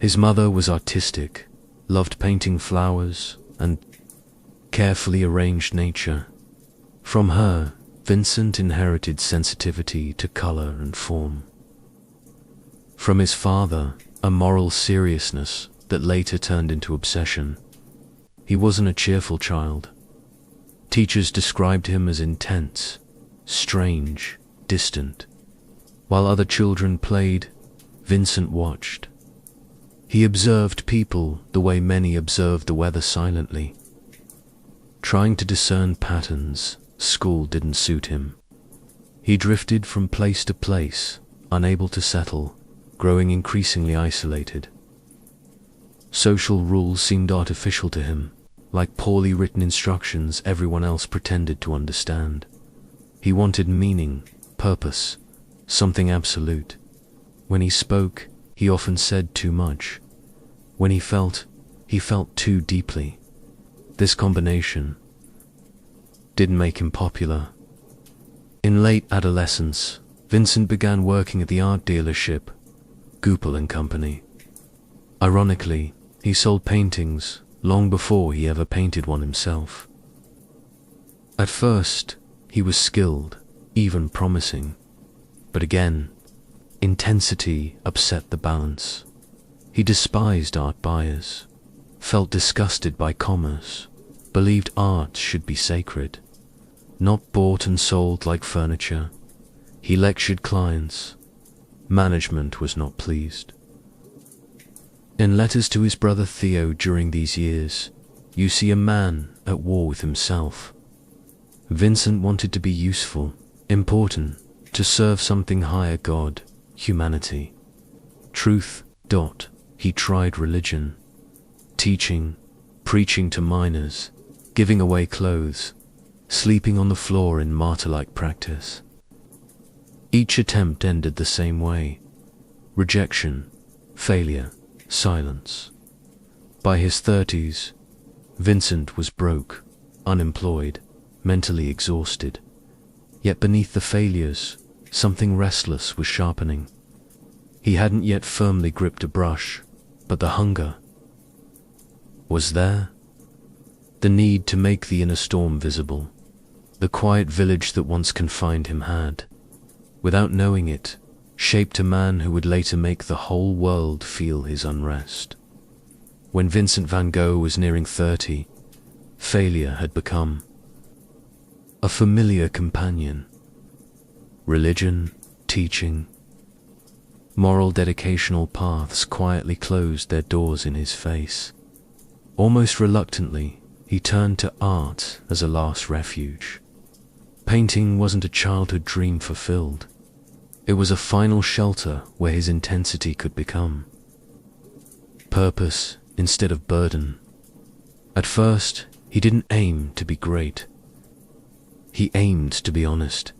His mother was artistic, loved painting flowers and carefully arranged nature. From her, Vincent inherited sensitivity to color and form. From his father, a moral seriousness that later turned into obsession. He wasn't a cheerful child. Teachers described him as intense, strange, distant. While other children played, Vincent watched. He observed people the way many observed the weather, silently. Trying to discern patterns, school didn't suit him. He drifted from place to place, unable to settle, growing increasingly isolated. Social rules seemed artificial to him, like poorly written instructions everyone else pretended to understand. He wanted meaning, purpose, something absolute. When he spoke, he often said too much. When he felt too deeply. This combination didn't make him popular. In late adolescence, Vincent began working at the art dealership, Goupil and Company. Ironically, he sold paintings long before he ever painted one himself. At first, he was skilled, even promising. But again, intensity upset the balance. He despised art buyers, felt disgusted by commerce, believed art should be sacred, not bought and sold like furniture. He lectured clients. Management was not pleased. In letters to his brother Theo during these years, you see a man at war with himself. Vincent wanted to be useful, important, to serve something higher, God, humanity. Truth. He tried religion, teaching, preaching to minors, giving away clothes, sleeping on the floor in martyr-like practice. Each attempt ended the same way: rejection, failure, silence. By his 30s, Vincent was broke, unemployed, mentally exhausted. Yet beneath the failures, something restless was sharpening. He hadn't yet firmly gripped a brush, but the hunger was there. The need to make the inner storm visible. The quiet village that once confined him had, without knowing it, shaped a man who would later make the whole world feel his unrest. When Vincent van Gogh was nearing 30, failure had become a familiar companion. Religion, teaching, moral dedicational paths quietly closed their doors in his face. Almost reluctantly, he turned to art as a last refuge. Painting wasn't a childhood dream fulfilled. It was a final shelter where his intensity could become purpose instead of burden. At first, he didn't aim to be great. He aimed to be honest.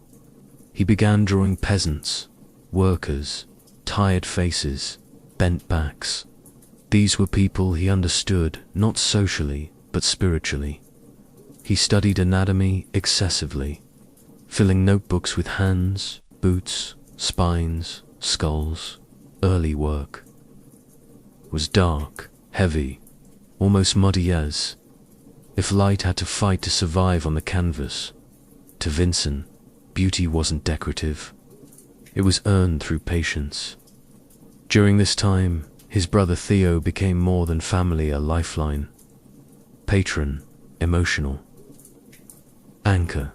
He began drawing peasants, workers, tired faces, bent backs. These were people he understood, not socially, but spiritually. He studied anatomy excessively, filling notebooks with hands, boots, spines, skulls. Early work was dark, heavy, almost muddy as If light had to fight to survive on the canvas, to Vincent, beauty wasn't decorative. It was earned through patience. During this time, his brother Theo became more than family, a lifeline. Patron, emotional. Anchor.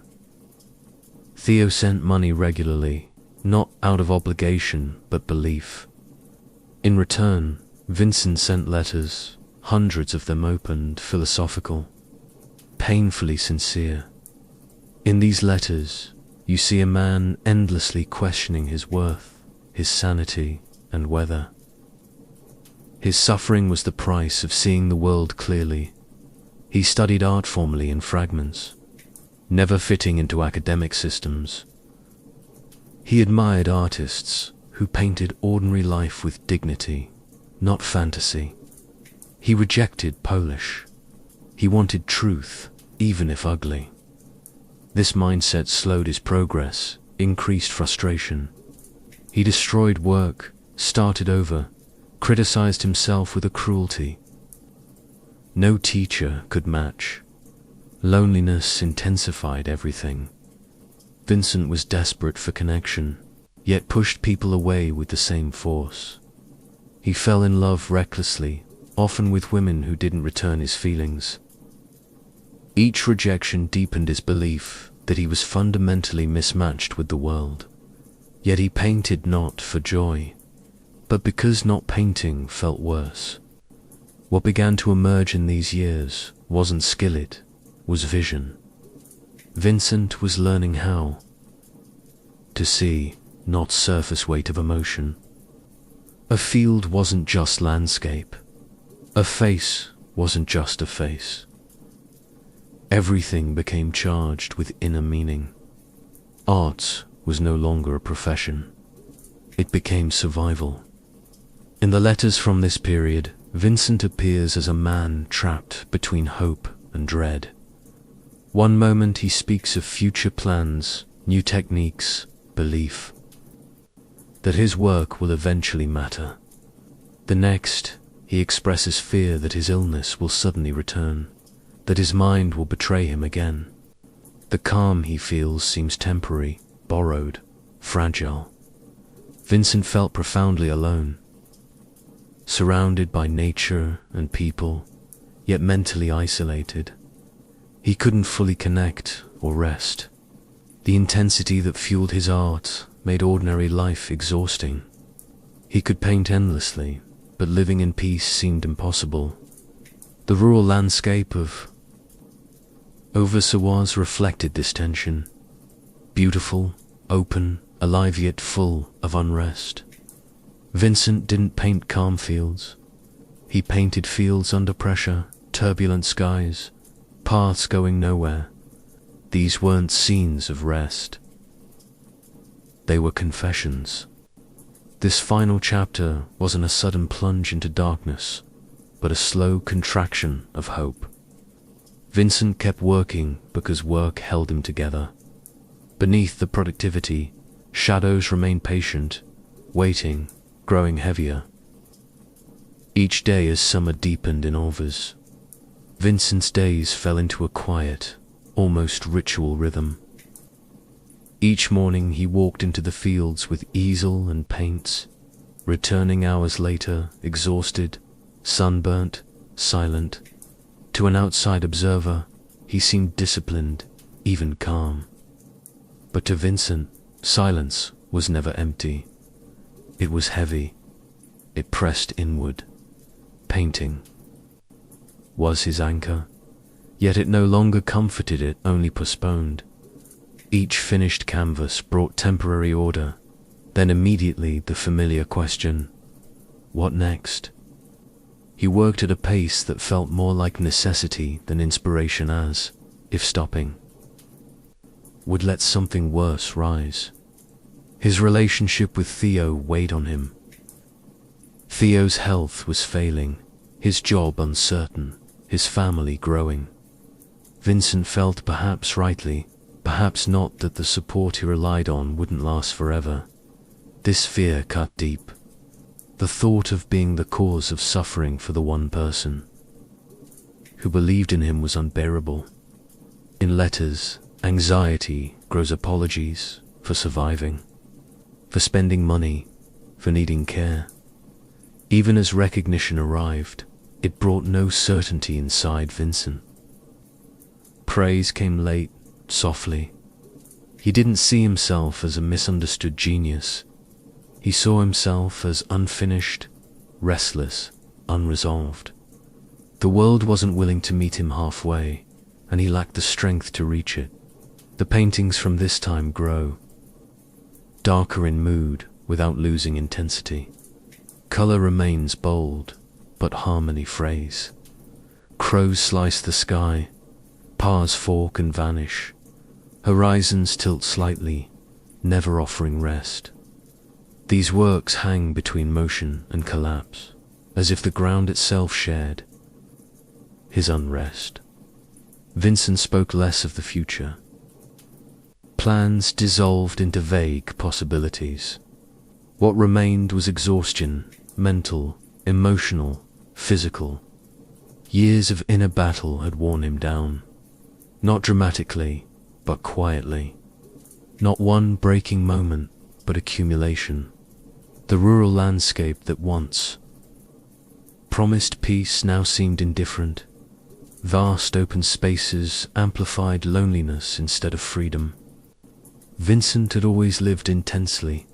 Theo sent money regularly, not out of obligation, but belief. In return, Vincent sent letters, hundreds of them opened, philosophical, painfully sincere. In these letters, you see a man endlessly questioning his worth, his sanity, and whether. His suffering was the price of seeing the world clearly. He studied art formally in fragments, never fitting into academic systems. He admired artists who painted ordinary life with dignity, not fantasy. He rejected polish. He wanted truth, even if ugly. This mindset slowed his progress, increased frustration. He destroyed work, started over, criticized himself with a cruelty no teacher could match. Loneliness intensified everything. Vincent was desperate for connection, yet pushed people away with the same force. He fell in love recklessly, often with women who didn't return his feelings. Each rejection deepened his belief that he was fundamentally mismatched with the world. Yet he painted not for joy, but because not painting felt worse. What began to emerge in these years wasn't skill, it was vision. Vincent was learning how to see, not surface weight of emotion. A field wasn't just landscape. A face wasn't just a face. Everything became charged with inner meaning. Art was no longer a profession. It became survival. In the letters from this period, Vincent appears as a man trapped between hope and dread. One moment he speaks of future plans, new techniques, belief that his work will eventually matter. The next, he expresses fear that his illness will suddenly return, that his mind will betray him again. The calm he feels seems temporary, borrowed, fragile. Vincent felt profoundly alone, surrounded by nature and people, yet mentally isolated. He couldn't fully connect or rest. The intensity that fueled his art made ordinary life exhausting. He could paint endlessly, but living in peace seemed impossible. The rural landscape of Auvers-sur-Oise reflected this tension. Beautiful, open, alive yet full of unrest. Vincent didn't paint calm fields. He painted fields under pressure, turbulent skies, paths going nowhere. These weren't scenes of rest. They were confessions. This final chapter wasn't a sudden plunge into darkness, but a slow contraction of hope. Vincent kept working because work held him together. Beneath the productivity, shadows remained patient, waiting, growing heavier. Each day as summer deepened in Auvers, Vincent's days fell into a quiet, almost ritual rhythm. Each morning he walked into the fields with easel and paints, returning hours later, exhausted, sunburnt, silent. To an outside observer, he seemed disciplined, even calm. But to Vincent, silence was never empty. It was heavy. It pressed inward. Painting was his anchor, yet it no longer comforted it, only postponed. Each finished canvas brought temporary order, then immediately the familiar question, what next? He worked at a pace that felt more like necessity than inspiration, as if stopping would let something worse rise. His relationship with Theo weighed on him. Theo's health was failing, his job uncertain, his family growing. Vincent felt, perhaps rightly, perhaps not, that the support he relied on wouldn't last forever. This fear cut deep. The thought of being the cause of suffering for the one person who believed in him was unbearable. In letters, anxiety grows apologies for surviving, for spending money, for needing care. Even as recognition arrived, it brought no certainty inside Vincent. Praise came late, softly. He didn't see himself as a misunderstood genius. He saw himself as unfinished, restless, unresolved. The world wasn't willing to meet him halfway, and he lacked the strength to reach it. The paintings from this time grow, darker in mood without losing intensity. Color remains bold, but harmony frays. Crows slice the sky, paths fork and vanish. Horizons tilt slightly, never offering rest. These works hang between motion and collapse, as if the ground itself shared his unrest. Vincent spoke less of the future. Plans dissolved into vague possibilities. What remained was exhaustion, mental, emotional, physical. Years of inner battle had worn him down, not dramatically, but quietly. Not one breaking moment, but accumulation. The rural landscape that once promised peace now seemed indifferent. Vast open spaces amplified loneliness instead of freedom. Vincent had always lived intensely,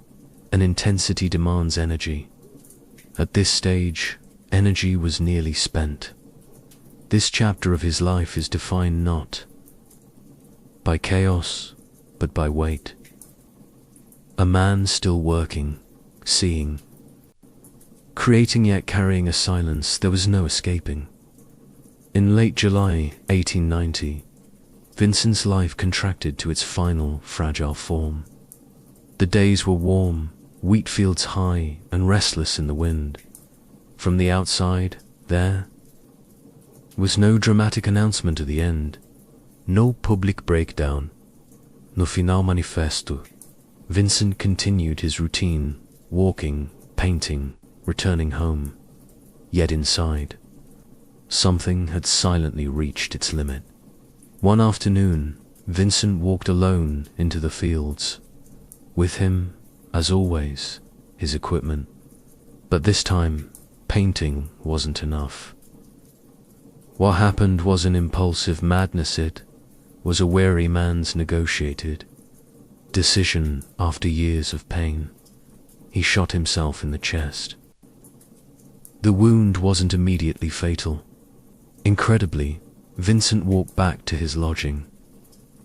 and intensity demands energy. At this stage, energy was nearly spent. This chapter of his life is defined not by chaos, but by weight. A man still working, seeing, creating yet carrying a silence there was no escaping. In late July 1890, Vincent's life contracted to its final, fragile form. The days were warm, wheat fields high and restless in the wind. From the outside, there was no dramatic announcement of the end, no public breakdown, no final manifesto. Vincent continued his routine, walking, painting, returning home. Yet inside, something had silently reached its limit. One afternoon, Vincent walked alone into the fields. With him, as always, his equipment. But this time, painting wasn't enough. What happened was an impulsive madness. It was a weary man's negotiated decision after years of pain. He shot himself in the chest. The wound wasn't immediately fatal. Incredibly, Vincent walked back to his lodging.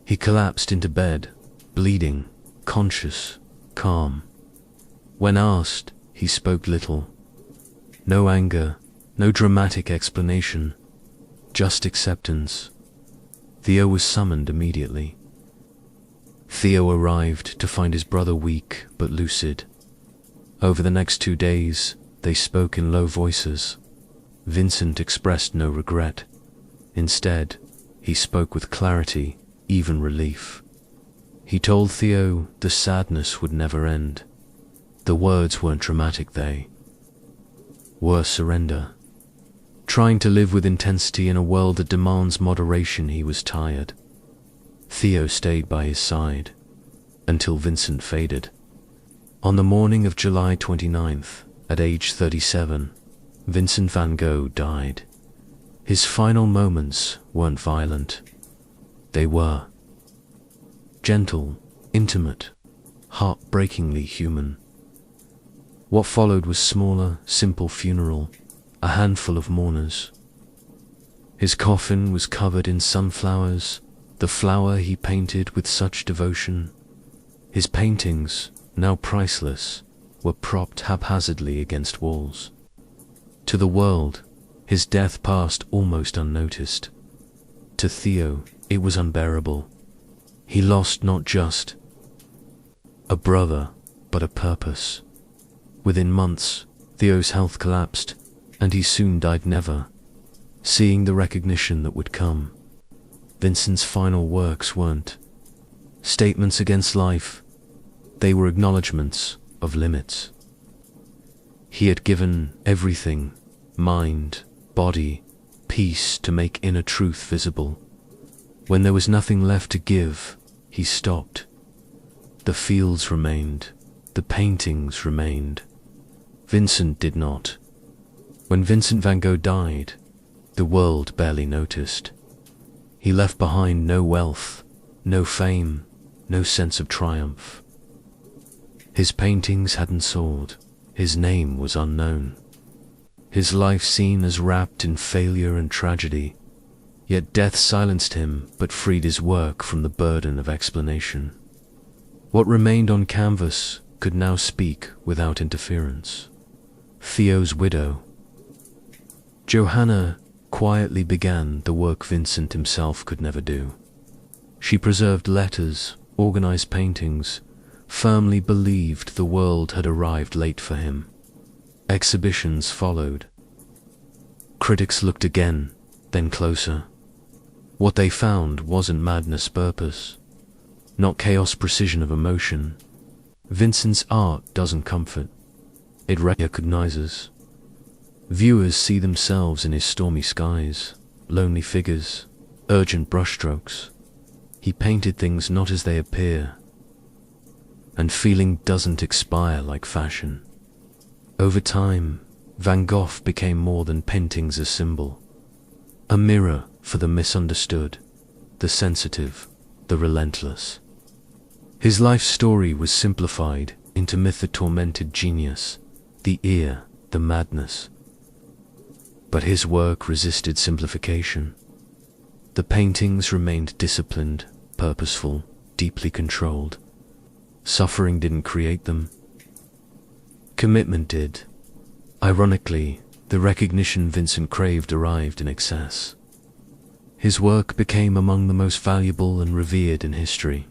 He collapsed into bed, bleeding, conscious, calm. When asked, he spoke little. No anger, no dramatic explanation, just acceptance. Theo was summoned immediately. Theo arrived to find his brother weak but lucid. Over the next 2 days, they spoke in low voices. Vincent expressed no regret. Instead, he spoke with clarity, even relief. He told Theo the sadness would never end. The words weren't dramatic, they were surrender. Trying to live with intensity in a world that demands moderation, he was tired. Theo stayed by his side until Vincent faded. On the morning of July 29th, at age 37, Vincent van Gogh died. His final moments weren't violent. They were gentle, intimate, heartbreakingly human. What followed was smaller, simple funeral, a handful of mourners. His coffin was covered in sunflowers, the flower he painted with such devotion. His paintings, now priceless, were propped haphazardly against walls. To the world, his death passed almost unnoticed. To Theo, it was unbearable. He lost not just a brother, but a purpose. Within months, Theo's health collapsed, and he soon died, never seeing the recognition that would come. Vincent's final works weren't statements against life. They were acknowledgments of limits. He had given everything, mind, body, peace to make inner truth visible. When there was nothing left to give, he stopped. The fields remained, the paintings remained. Vincent did not. When Vincent van Gogh died, the world barely noticed. He left behind no wealth, no fame, no sense of triumph. His paintings hadn't sold, his name was unknown. His life seen as wrapped in failure and tragedy, yet death silenced him but freed his work from the burden of explanation. What remained on canvas could now speak without interference. Theo's widow, Johanna, quietly began the work Vincent himself could never do. She preserved letters, organized paintings, firmly believed the world had arrived late for him. Exhibitions followed. Critics looked again, then closer. What they found wasn't madness purpose, not chaos precision of emotion. Vincent's art doesn't comfort, it recognizes. Viewers see themselves in his stormy skies, lonely figures, urgent brushstrokes. He painted things not as they appear, and feeling doesn't expire like fashion. Over time, Van Gogh became more than paintings a symbol, a mirror for the misunderstood, the sensitive, the relentless. His life story was simplified into myth: the tormented genius, the ear, the madness. But his work resisted simplification. The paintings remained disciplined, purposeful, deeply controlled. Suffering didn't create them. Commitment did. Ironically, the recognition Vincent craved arrived in excess. His work became among the most valuable and revered in history.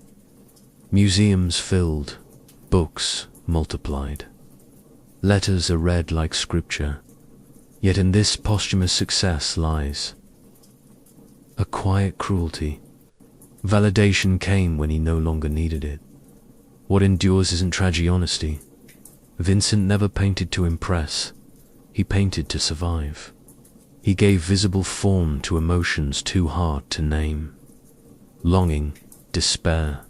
Museums filled, books multiplied. Letters are read like scripture. Yet in this posthumous success lies a quiet cruelty. Validation came when he no longer needed it. What endures isn't tragic honesty. Vincent never painted to impress, he painted to survive. He gave visible form to emotions too hard to name. Longing, despair,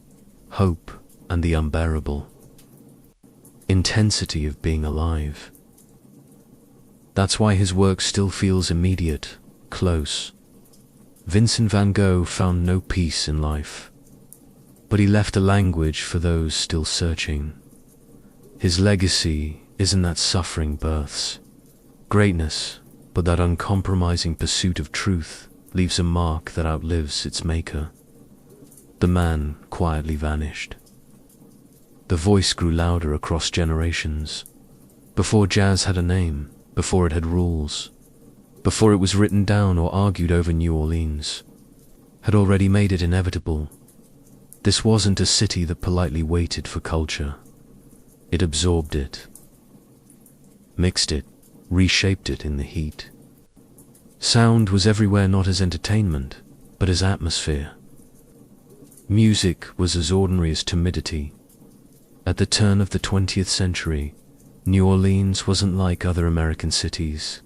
hope, and the unbearable intensity of being alive. That's why his work still feels immediate, close. Vincent van Gogh found no peace in life, but he left a language for those still searching. His legacy isn't that suffering births greatness, but that uncompromising pursuit of truth leaves a mark that outlives its maker. The man quietly vanished. The voice grew louder across generations. Before jazz had a name, before it had rules, before it was written down or argued over, New Orleans had already made it inevitable. This wasn't a city that politely waited for culture. It absorbed it, mixed it, reshaped it in the heat. Sound was everywhere, not as entertainment, but as atmosphere. Music was as ordinary as timidity. At the turn of the 20th century, New Orleans wasn't like other American cities.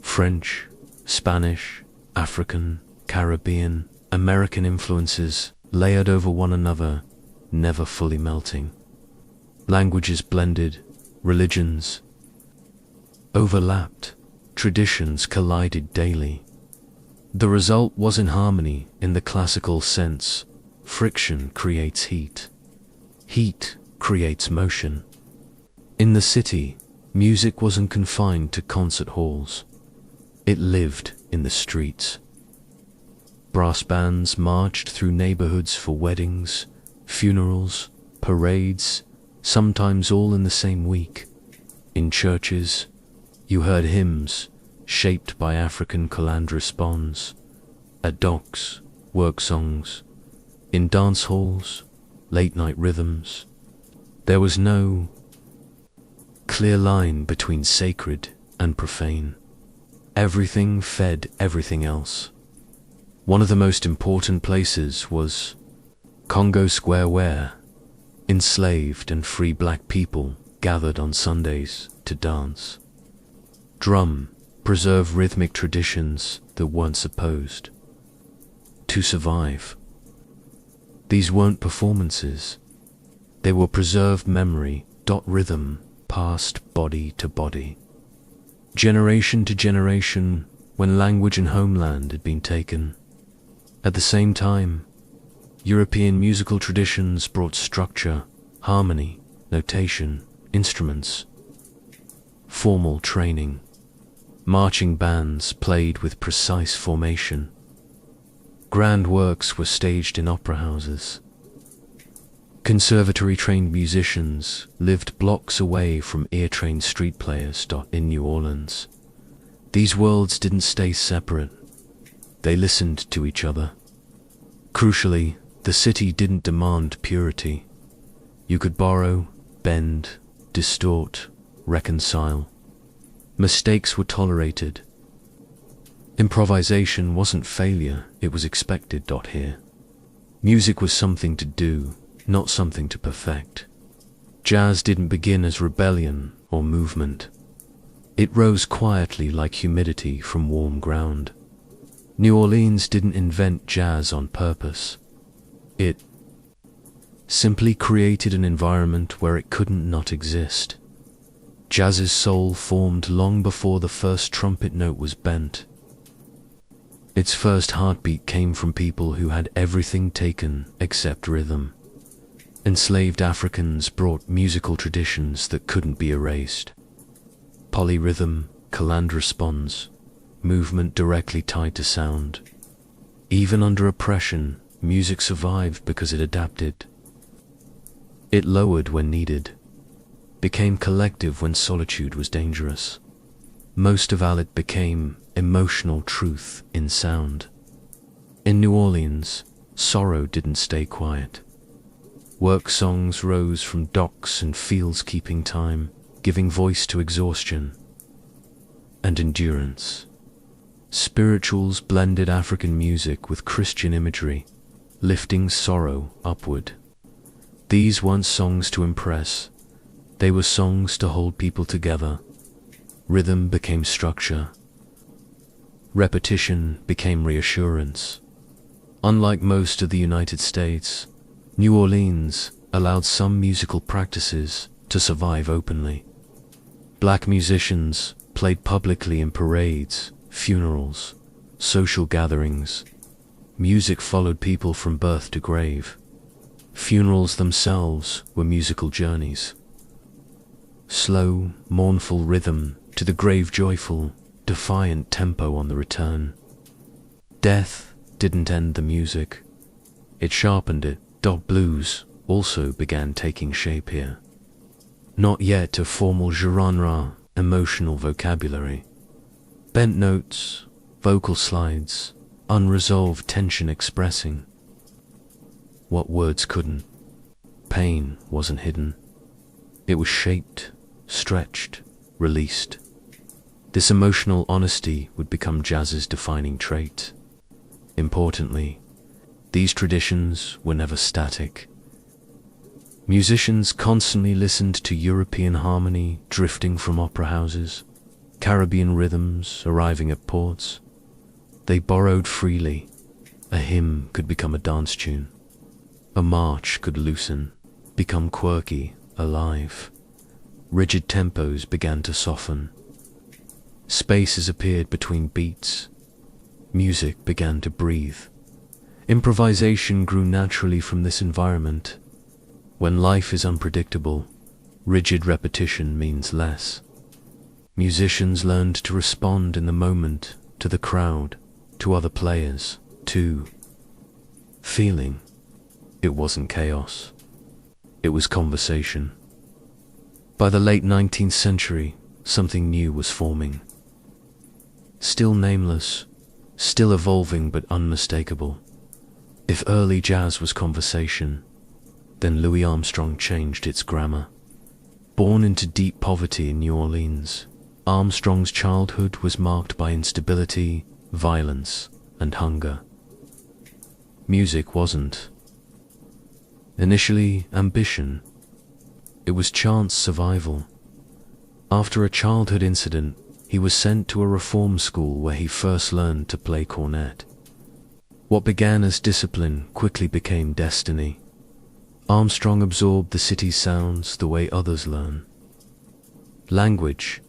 French, Spanish, African, Caribbean, American influences layered over one another, never fully melting. Languages blended, religions overlapped, traditions collided daily. The result wasn't harmony in the classical sense. Friction creates heat. Heat creates motion. In the city, music wasn't confined to concert halls. It lived in the streets. Brass bands marched through neighborhoods for weddings, funerals, parades, sometimes all in the same week. In churches, you heard hymns shaped by African calandrous bonds. At docks, work songs. In dance halls, late-night rhythms. There was no clear line between sacred and profane. Everything fed everything else. One of the most important places was Congo Square, where enslaved and free black people gathered on Sundays to dance. Drum, preserve rhythmic traditions that weren't supposed to survive. These weren't performances. They were preserved memory, rhythm, passed body to body, generation to generation, when language and homeland had been taken. At the same time, European musical traditions brought structure, harmony, notation, instruments, formal training. Marching bands played with precise formation. Grand works were staged in opera houses. Conservatory-trained musicians lived blocks away from ear-trained street players. In New Orleans, these worlds didn't stay separate. They listened to each other. Crucially, the city didn't demand purity. You could borrow, bend, distort, reconcile. Mistakes were tolerated. Improvisation wasn't failure, it was expected. Here, music was something to do, not something to perfect. Jazz didn't begin as rebellion or movement. It rose quietly like humidity from warm ground. New Orleans didn't invent jazz on purpose. It simply created an environment where it couldn't not exist. Jazz's soul formed long before the first trumpet note was bent. Its first heartbeat came from people who had everything taken except rhythm. Enslaved Africans brought musical traditions that couldn't be erased. Polyrhythm, caland response, movement directly tied to sound. Even under oppression, music survived because it adapted. It lowered when needed, became collective when solitude was dangerous. Most of it became emotional truth in sound. In New Orleans, sorrow didn't stay quiet. Work songs rose from docks and fields, keeping time, giving voice to exhaustion and endurance. Spirituals blended African music with Christian imagery, lifting sorrow upward. These weren't songs to impress. They were songs to hold people together. Rhythm became structure. Repetition became reassurance. Unlike most of the United States, New Orleans allowed some musical practices to survive openly. Black musicians played publicly in parades, funerals, social gatherings. Music followed people from birth to grave. Funerals themselves were musical journeys. Slow, mournful rhythm to the grave, joyful, defiant tempo on the return. Death didn't end the music. It sharpened it. Blues also began taking shape here. Not yet a formal genre, emotional vocabulary. Bent notes, vocal slides, unresolved tension expressing what words couldn't. Pain wasn't hidden. It was shaped, stretched, released. This emotional honesty would become jazz's defining trait. Importantly, these traditions were never static. Musicians constantly listened to European harmony drifting from opera houses, Caribbean rhythms arriving at ports. They borrowed freely. A hymn could become a dance tune. A march could loosen, become quirky, alive. Rigid tempos began to soften. Spaces appeared between beats. Music began to breathe. Improvisation grew naturally from this environment. When life is unpredictable, rigid repetition means less. Musicians learned to respond in the moment, to the crowd, to other players, to feeling. It wasn't chaos. It was conversation. By the late 19th century, something new was forming. Still nameless, still evolving but unmistakable. If early jazz was conversation, then Louis Armstrong changed its grammar. Born into deep poverty in New Orleans, Armstrong's childhood was marked by instability, violence, and hunger. Music wasn't initially ambition. It was chance survival. After a childhood incident, he was sent to a reform school where he first learned to play cornet. What began as discipline quickly became destiny. Armstrong absorbed the city's sounds the way others learn. Language,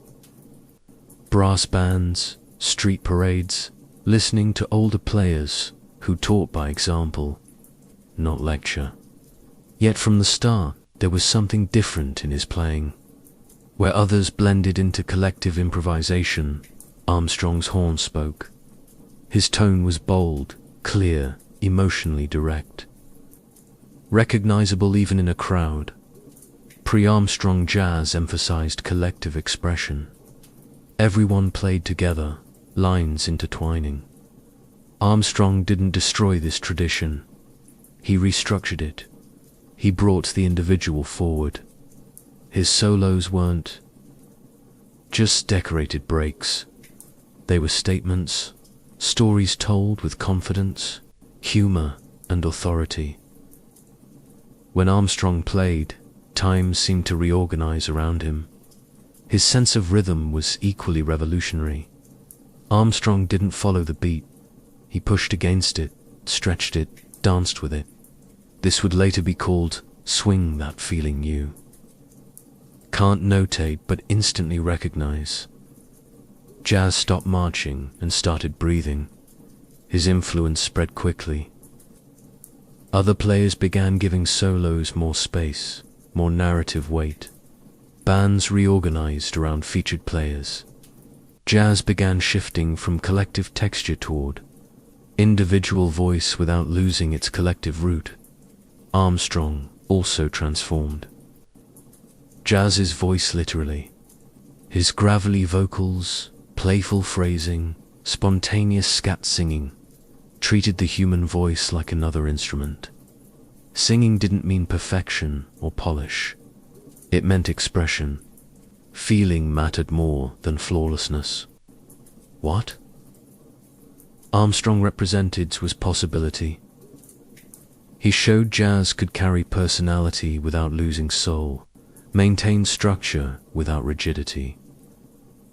brass bands, street parades, listening to older players who taught by example, not lecture. Yet from the start, there was something different in his playing. Where others blended into collective improvisation, Armstrong's horn spoke. His tone was bold, clear, emotionally direct. Recognizable even in a crowd, pre-Armstrong jazz emphasized collective expression. Everyone played together, lines intertwining. Armstrong didn't destroy this tradition. He restructured it. He brought the individual forward. His solos weren't just decorated breaks. They were statements, stories told with confidence, humor, and authority. When Armstrong played, time seemed to reorganize around him. His sense of rhythm was equally revolutionary. Armstrong didn't follow the beat. He pushed against it, stretched it, danced with it. This would later be called swing that feeling new. Can't notate but instantly recognize. Jazz stopped marching and started breathing. His influence spread quickly. Other players began giving solos more space, more narrative weight. Bands reorganized around featured players. Jazz began shifting from collective texture toward individual voice without losing its collective root. Armstrong also transformed jazz's voice literally. His gravelly vocals, playful phrasing, spontaneous scat singing treated the human voice like another instrument. Singing didn't mean perfection or polish. It meant expression. Feeling mattered more than flawlessness. What Armstrong represented was possibility. He showed jazz could carry personality without losing soul, maintain structure without rigidity.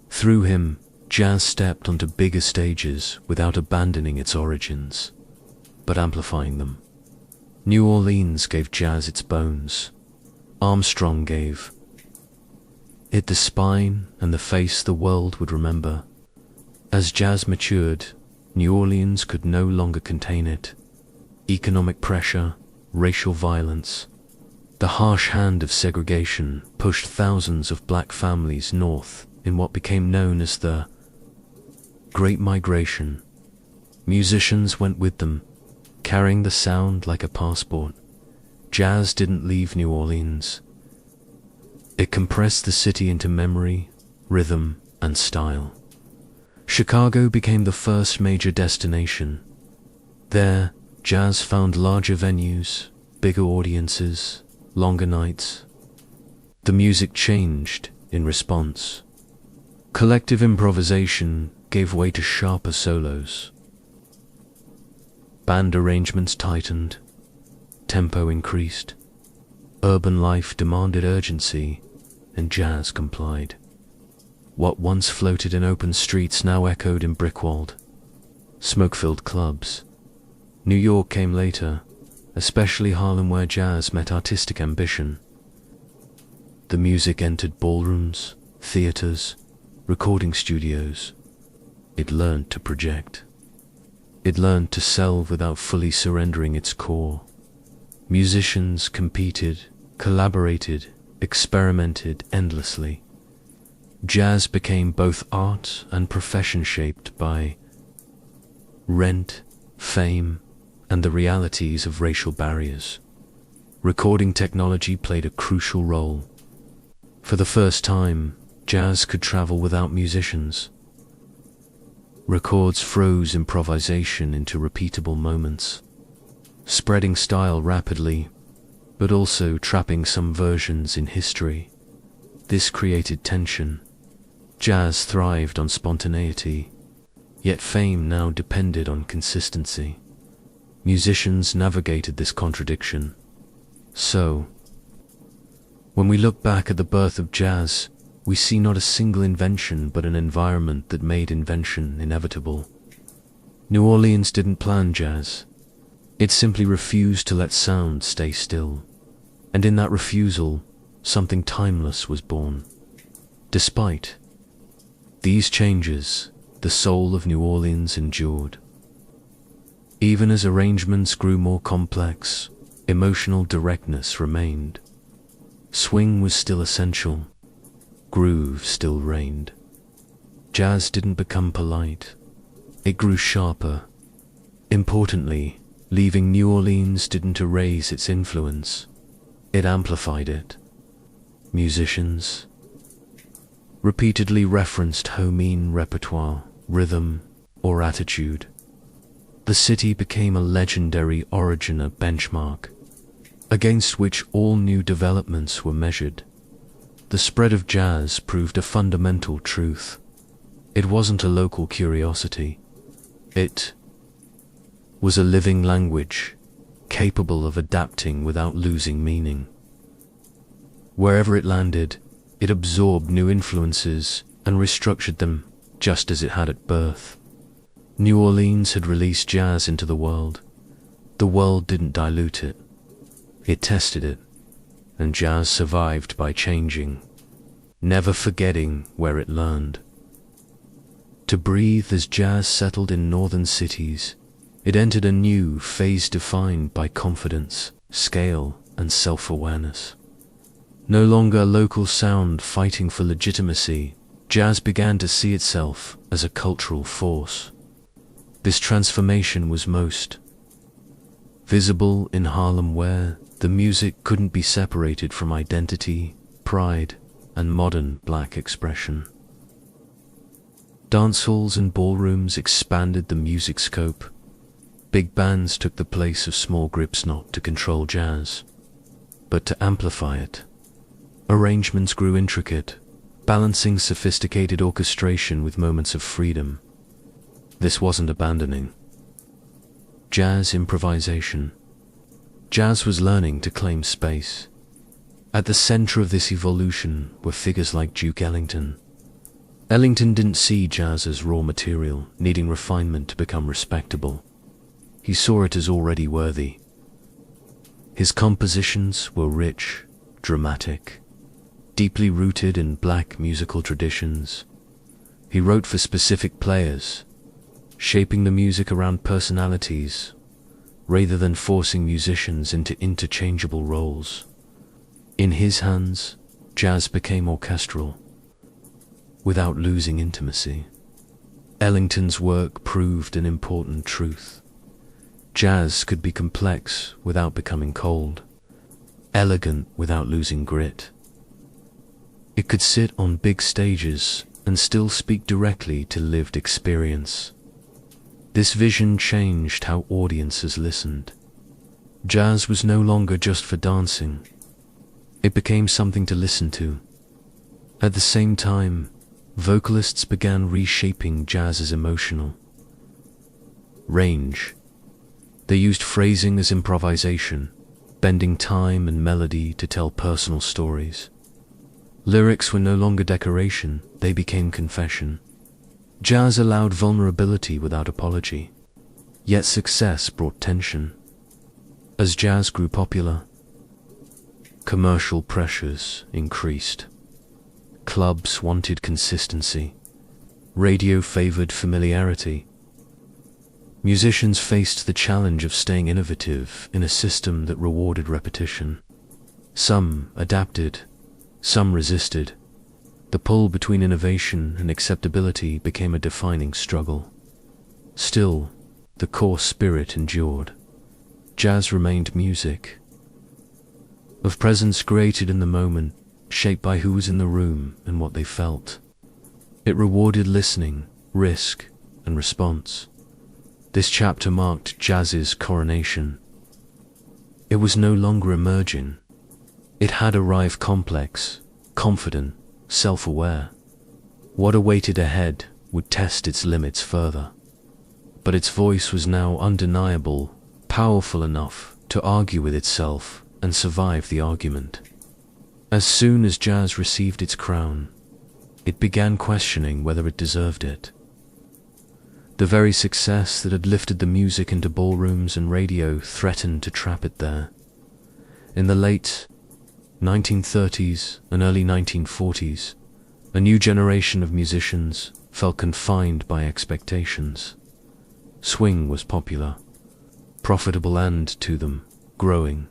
Through him, jazz stepped onto bigger stages without abandoning its origins, but amplifying them. New Orleans gave jazz its bones. Armstrong gave it the spine and the face the world would remember. As jazz matured, New Orleans could no longer contain it. Economic pressure, racial violence, the harsh hand of segregation pushed thousands of black families north in what became known as the Great Migration. Musicians went with them, carrying the sound like a passport. Jazz didn't leave New Orleans. It compressed the city into memory, rhythm, and style. Chicago became the first major destination. There, jazz found larger venues, bigger audiences, longer nights. The music changed in response. Collective improvisation gave way to sharper solos. Band arrangements tightened. Tempo increased. Urban life demanded urgency, and jazz complied. What once floated in open streets now echoed in brick-walled, smoke-filled clubs. New York came later, especially Harlem, where jazz met artistic ambition. The music entered ballrooms, theaters, recording studios. It learned to project. It learned to sell without fully surrendering its core. Musicians competed, collaborated, experimented endlessly. Jazz became both art and profession, shaped by rent, fame, and the realities of racial barriers. Recording technology played a crucial role. For the first time, jazz could travel without musicians. Records froze improvisation into repeatable moments, spreading style rapidly, but also trapping some versions in history. This created tension. Jazz thrived on spontaneity, yet fame now depended on consistency. Musicians navigated this contradiction. So, when we look back at the birth of jazz, we see not a single invention but an environment that made invention inevitable. New Orleans didn't plan jazz. It simply refused to let sound stay still. And in that refusal, something timeless was born. Despite these changes, the soul of New Orleans endured. Even as arrangements grew more complex, emotional directness remained. Swing was still essential. Groove still reigned. Jazz didn't become polite. It grew sharper. Importantly, leaving New Orleans didn't erase its influence. It amplified it. Musicians repeatedly referenced homine repertoire, rhythm, or attitude. The city became a legendary originer benchmark, against which all new developments were measured. The spread of jazz proved a fundamental truth. It wasn't a local curiosity. It was a living language, capable of adapting without losing meaning. Wherever it landed, it absorbed new influences and restructured them just as it had at birth. New Orleans had released jazz into the world. The world didn't dilute it. It tested it, and jazz survived by changing, never forgetting where it learned. To breathe as jazz settled in northern cities, it entered a new phase defined by confidence, scale, and self-awareness. No longer a local sound fighting for legitimacy, jazz began to see itself as a cultural force. This transformation was most visible in Harlem, where the music couldn't be separated from identity, pride, and modern black expression. Dance halls and ballrooms expanded the music scope. Big bands took the place of small groups, not to control jazz, but to amplify it. Arrangements grew intricate, balancing sophisticated orchestration with moments of freedom. This wasn't abandoning jazz improvisation. Jazz was learning to claim space. At the center of this evolution were figures like Duke Ellington. Ellington didn't see jazz as raw material, needing refinement to become respectable. He saw it as already worthy. His compositions were rich, dramatic, deeply rooted in black musical traditions. He wrote for specific players, shaping the music around personalities, rather than forcing musicians into interchangeable roles. In his hands, jazz became orchestral, without losing intimacy. Ellington's work proved an important truth. Jazz could be complex without becoming cold, elegant without losing grit. It could sit on big stages and still speak directly to lived experience. This vision changed how audiences listened. Jazz was no longer just for dancing. It became something to listen to. At the same time, vocalists began reshaping jazz's emotional range. They used phrasing as improvisation, bending time and melody to tell personal stories. Lyrics were no longer decoration, they became confession. Jazz allowed vulnerability without apology, yet success brought tension. As jazz grew popular, commercial pressures increased. Clubs wanted consistency. Radio favored familiarity. Musicians faced the challenge of staying innovative in a system that rewarded repetition. Some adapted, some resisted. The pull between innovation and acceptability became a defining struggle. Still, the core spirit endured. Jazz remained music, of presence created in the moment, shaped by who was in the room and what they felt. It rewarded listening, risk, and response. This chapter marked jazz's coronation. It was no longer emerging. It had arrived complex, confident, self-aware. What awaited ahead would test its limits further. But its voice was now undeniable, powerful enough to argue with itself and survive the argument. As soon as jazz received its crown, it began questioning whether it deserved it. The very success that had lifted the music into ballrooms and radio threatened to trap it there. In the late 1930s and early 1940s, a new generation of musicians felt confined by expectations. Swing was popular, profitable and, to them, growing.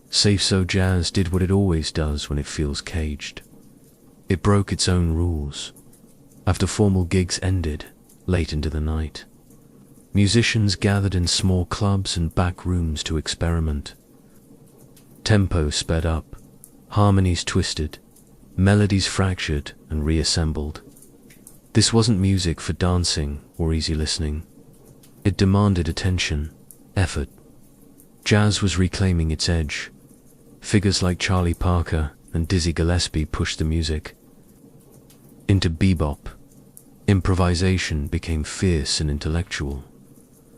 So jazz did what it always does when it feels caged. It broke its own rules. After formal gigs ended, late into the night, musicians gathered in small clubs and back rooms to experiment. Tempo sped up, harmonies twisted, melodies fractured and reassembled. This wasn't music for dancing or easy listening. It demanded attention, effort. Jazz was reclaiming its edge. Figures like Charlie Parker and Dizzy Gillespie pushed the music into bebop. Improvisation became fierce and intellectual.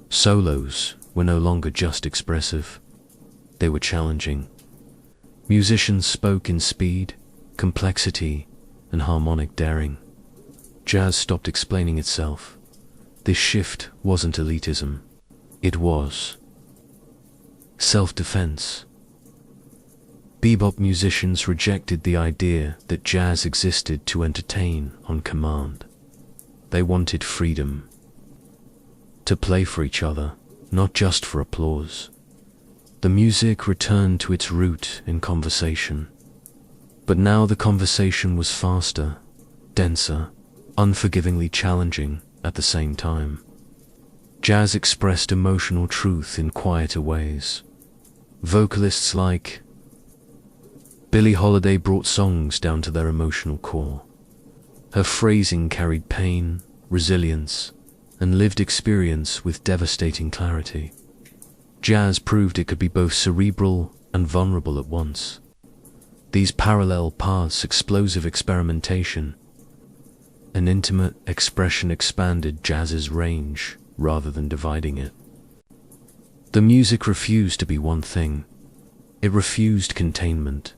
Solos were no longer just expressive. They were challenging. Musicians spoke in speed, complexity, and harmonic daring. Jazz stopped explaining itself. This shift wasn't elitism. It was self-defense. Bebop musicians rejected the idea that jazz existed to entertain on command. They wanted freedom. To play for each other, not just for applause. The music returned to its root in conversation. But now the conversation was faster, denser, unforgivingly challenging at the same time. Jazz expressed emotional truth in quieter ways. Vocalists like Billie Holiday brought songs down to their emotional core. Her phrasing carried pain, resilience, and lived experience with devastating clarity. Jazz proved it could be both cerebral and vulnerable at once. These parallel paths, explosive experimentation, and intimate expression expanded jazz's range rather than dividing it. The music refused to be one thing. It refused containment.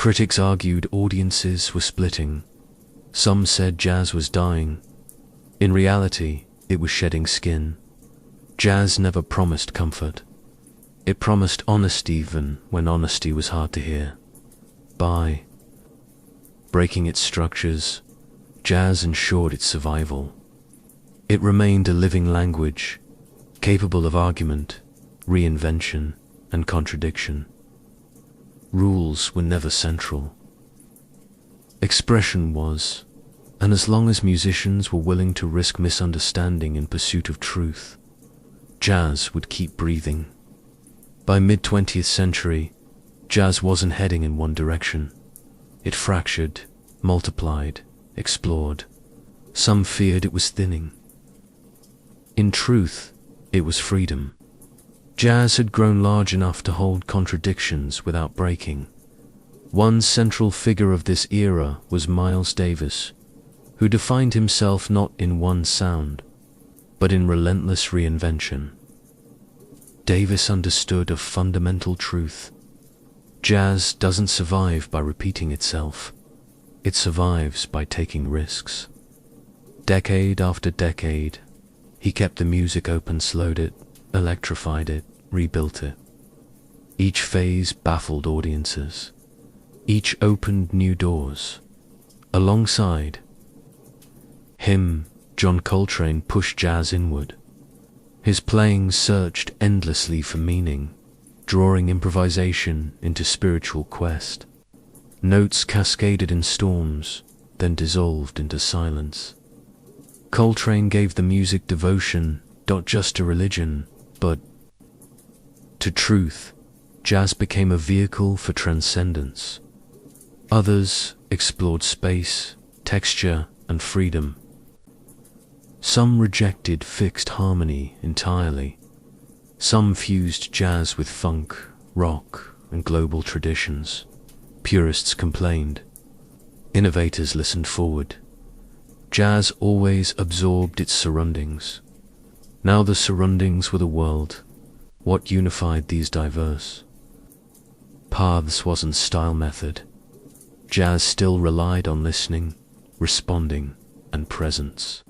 Critics argued audiences were splitting. Some said jazz was dying. In reality, it was shedding skin. Jazz never promised comfort. It promised honesty even when honesty was hard to hear. By breaking its structures, jazz ensured its survival. It remained a living language, capable of argument, reinvention, and contradiction. Rules were never central. Expression was, and as long as musicians were willing to risk misunderstanding in pursuit of truth, jazz would keep breathing. By mid-20th century, jazz wasn't heading in one direction. It fractured, multiplied, explored. Some feared it was thinning. In truth, it was freedom. Jazz had grown large enough to hold contradictions without breaking. One central figure of this era was Miles Davis, who defined himself not in one sound, but in relentless reinvention. Davis understood a fundamental truth. Jazz doesn't survive by repeating itself. It survives by taking risks. Decade after decade, he kept the music open, slowed it, electrified it, rebuilt it. Each phase baffled audiences. Each opened new doors. Alongside him, John Coltrane pushed jazz inward. His playing searched endlessly for meaning, drawing improvisation into spiritual quest. Notes cascaded in storms, then dissolved into silence. Coltrane gave the music devotion, not just to religion, but to truth. Jazz became a vehicle for transcendence. Others explored space, texture, and freedom. Some rejected fixed harmony entirely. Some fused jazz with funk, rock, and global traditions. Purists complained. Innovators listened forward. Jazz always absorbed its surroundings. Now the surroundings were the world. What unified these diverse paths wasn't style method. jazz still relied on listening, responding, and presence.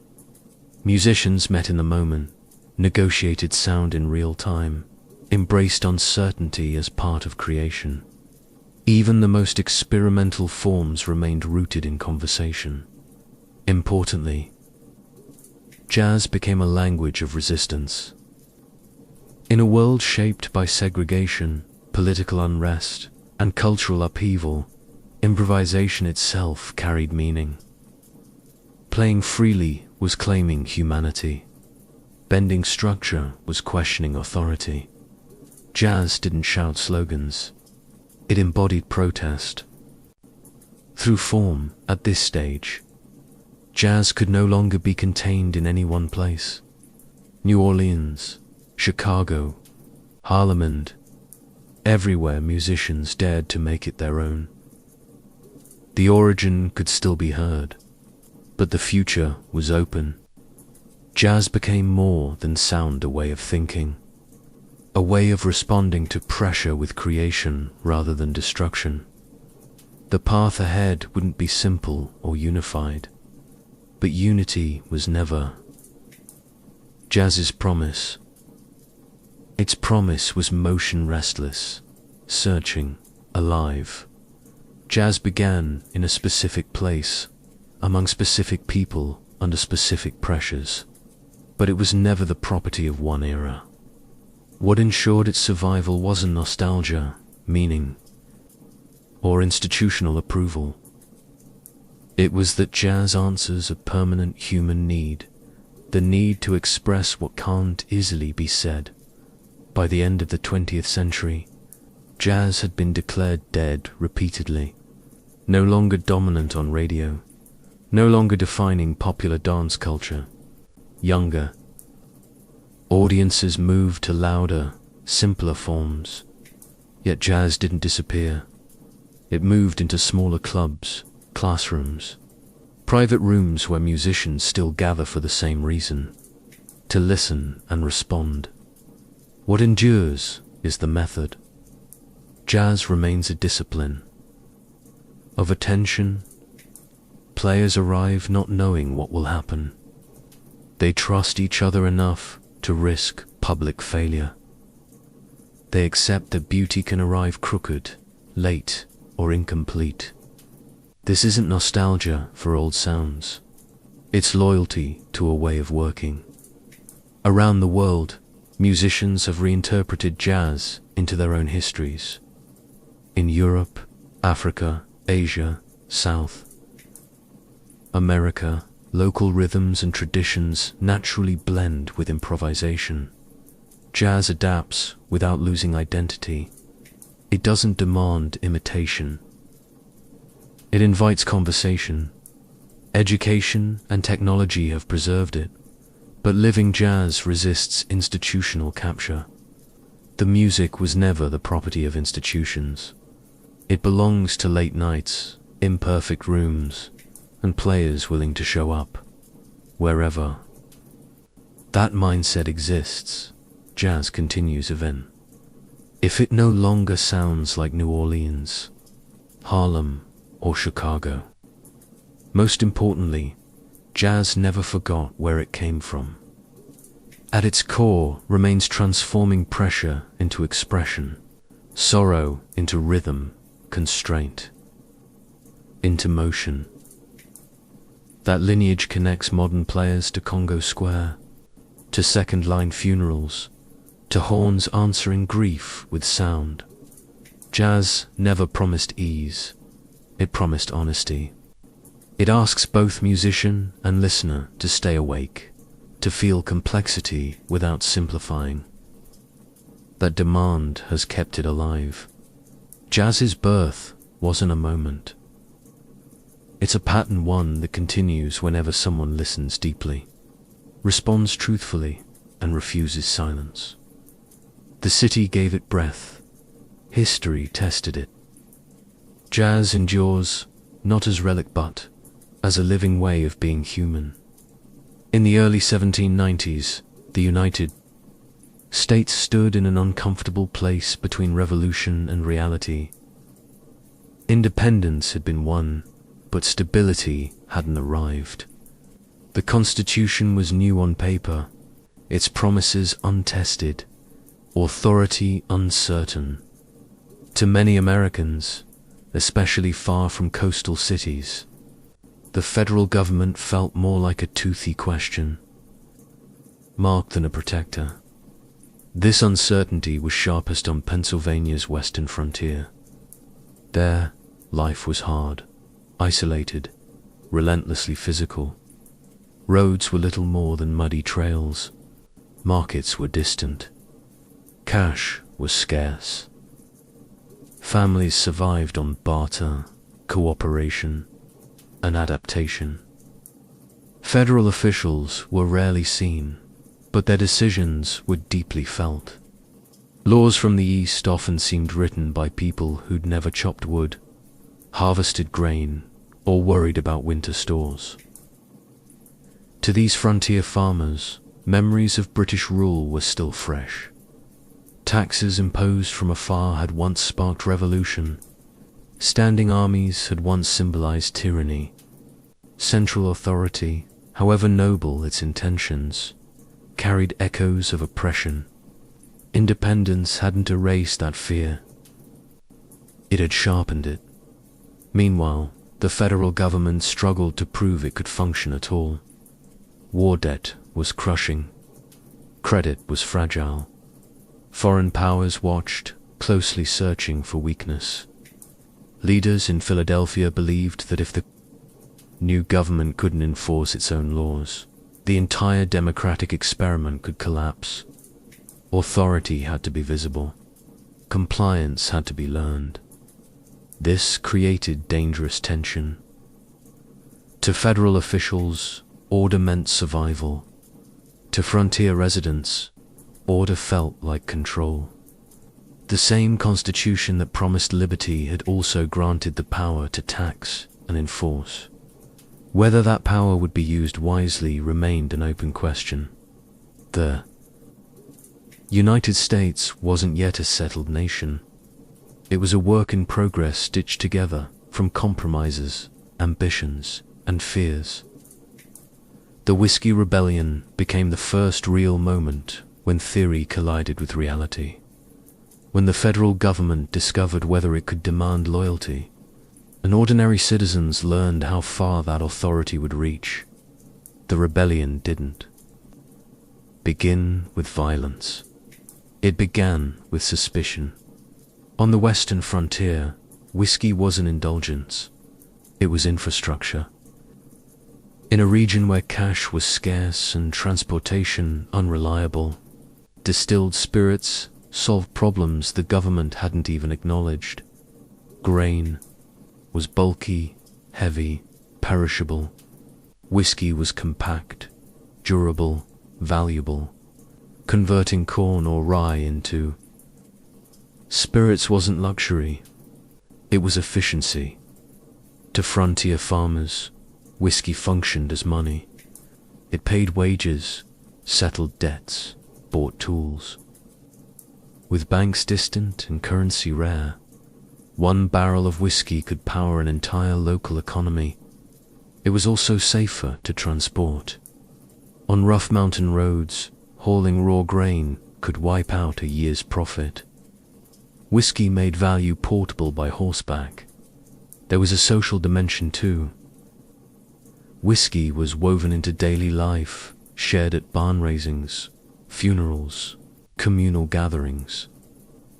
Musicians met in the moment, negotiated sound in real time, embraced uncertainty as part of creation. Even the most experimental forms remained rooted in conversation. Importantly, jazz became a language of resistance. In a world shaped by segregation, political unrest, and cultural upheaval, improvisation itself carried meaning. Playing freely was claiming humanity. Bending structure was questioning authority. Jazz didn't shout slogans. It embodied protest. Through form, at this stage, jazz could no longer be contained in any one place. New Orleans, Chicago, Harlem, and everywhere musicians dared to make it their own. The origin could still be heard, but the future was open. Jazz became more than sound, a way of thinking, a way of responding to pressure with creation rather than destruction. The path ahead wouldn't be simple or unified, but unity was never jazz's promise. Its promise was motion, restless, searching, alive. Jazz began in a specific place, among specific people, under specific pressures, but it was never the property of one era. What ensured its survival wasn't nostalgia, meaning, or institutional approval. It was that jazz answers a permanent human need, the need to express what can't easily be said. By the end of the 20th century, jazz had been declared dead repeatedly, no longer dominant on radio, no longer defining popular dance culture. Younger audiences moved to louder, simpler forms. Yet jazz didn't disappear. It moved into smaller clubs, classrooms, private rooms where musicians still gather for the same reason: to listen and respond. What endures is the method. Jazz remains a discipline of attention. Players arrive not knowing what will happen. They trust each other enough to risk public failure. They accept that beauty can arrive crooked, late, or incomplete. This isn't nostalgia for old sounds. It's loyalty to a way of working. Around the world, musicians have reinterpreted jazz into their own histories. In Europe, Africa, Asia, South America, local rhythms and traditions naturally blend with improvisation. Jazz adapts without losing identity. It doesn't demand imitation. It invites conversation. Education and technology have preserved it, but living jazz resists institutional capture. The music was never the property of institutions. It belongs to late nights, imperfect rooms, and players willing to show up, wherever. That mindset exists, jazz continues even. If it no longer sounds like New Orleans, Harlem, or Chicago. Most importantly, jazz never forgot where it came from. At its core remains transforming pressure into expression, sorrow into rhythm, constraint into motion. That lineage connects modern players to Congo Square, to second-line funerals, to horns answering grief with sound. Jazz never promised ease. It promised honesty. It asks both musician and listener to stay awake, to feel complexity without simplifying. That demand has kept it alive. Jazz's birth wasn't a moment. It's a pattern, one that continues whenever someone listens deeply, responds truthfully, and refuses silence. The city gave it breath. History tested it. Jazz endures, not as relic but as a living way of being human. In the early 1790s, the United States stood in an uncomfortable place between revolution and reality. Independence had been won, but stability hadn't arrived. The Constitution was new on paper, its promises untested, authority uncertain. To many Americans, especially far from coastal cities, the federal government felt more like a toothy question mark than a protector. This uncertainty was sharpest on Pennsylvania's western frontier. There, life was hard, isolated, relentlessly physical. Roads were little more than muddy trails. Markets were distant. Cash was scarce. Families survived on barter, cooperation, and adaptation. Federal officials were rarely seen, but their decisions were deeply felt. Laws from the East often seemed written by people who'd never chopped wood, harvested grain, or worried about winter stores. To these frontier farmers, memories of British rule were still fresh. Taxes imposed from afar had once sparked revolution. Standing armies had once symbolized tyranny. Central authority, however noble its intentions, carried echoes of oppression. Independence hadn't erased that fear. It had sharpened it. Meanwhile, the federal government struggled to prove it could function at all. War debt was crushing. Credit was fragile. Foreign powers watched, closely searching for weakness. Leaders in Philadelphia believed that if the new government couldn't enforce its own laws, the entire democratic experiment could collapse. Authority had to be visible. Compliance had to be learned. This created dangerous tension. To federal officials, order meant survival. To frontier residents, order felt like control. The same constitution that promised liberty had also granted the power to tax and enforce. Whether that power would be used wisely remained an open question. The United States wasn't yet a settled nation. It was a work in progress stitched together from compromises, ambitions, and fears. The Whiskey Rebellion became the first real moment when theory collided with reality. When the federal government discovered whether it could demand loyalty, and ordinary citizens learned how far that authority would reach. The rebellion didn't begin with violence. It began with suspicion. On the western frontier, whiskey was an indulgence. It was infrastructure. In a region where cash was scarce and transportation unreliable, distilled spirits solved problems the government hadn't even acknowledged. Grain was bulky, heavy, perishable. Whiskey was compact, durable, valuable, converting corn or rye into. Spirits wasn't luxury, it was efficiency. To frontier farmers, whiskey functioned as money. It paid wages, settled debts, bought tools. With banks distant and currency rare, one barrel of whiskey could power an entire local economy. It was also safer to transport. On rough mountain roads, hauling raw grain could wipe out a year's profit. Whiskey made value portable by horseback. There was a social dimension too. Whiskey was woven into daily life, shared at barn raisings, funerals, communal gatherings,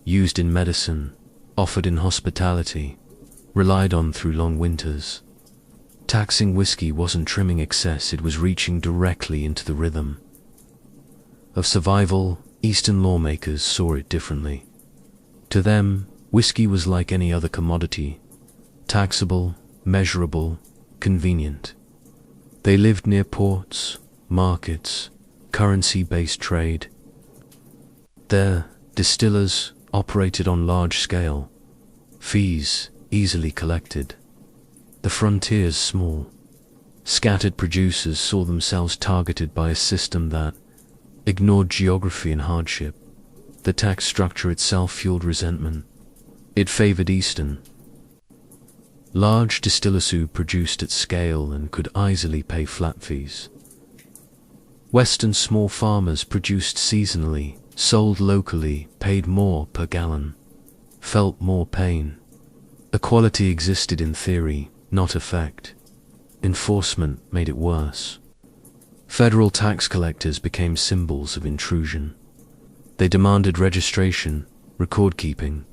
used in medicine, offered in hospitality, relied on through long winters. Taxing whiskey wasn't trimming excess, it was reaching directly into the rhythm of survival. Eastern lawmakers saw it differently. To them, whiskey was like any other commodity, taxable, measurable, convenient. They lived near ports, markets, currency-based trade. Their distillers operated on large scale, fees easily collected. The frontiers small. Scattered producers saw themselves targeted by a system that ignored geography and hardship. The tax structure itself fueled resentment. It favored Eastern Large distillers who produced at scale and could easily pay flat fees. Western small farmers produced seasonally, sold locally, paid more per gallon, felt more pain. Equality existed in theory, not effect. Enforcement made it worse. Federal tax collectors became symbols of intrusion. They demanded registration, record-keeping,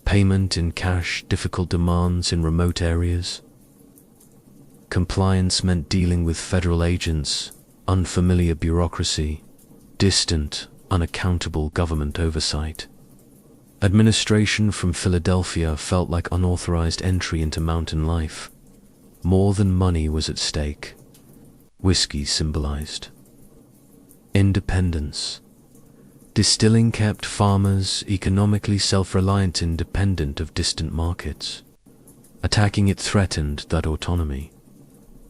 payment in cash, difficult demands in remote areas. Compliance meant dealing with federal agents, unfamiliar bureaucracy, distant, unaccountable government oversight. Administration from Philadelphia felt like unauthorized entry into mountain life. More than money was at stake. Whiskey symbolized independence. Distilling kept farmers economically self-reliant, independent of distant markets. Attacking it threatened that autonomy.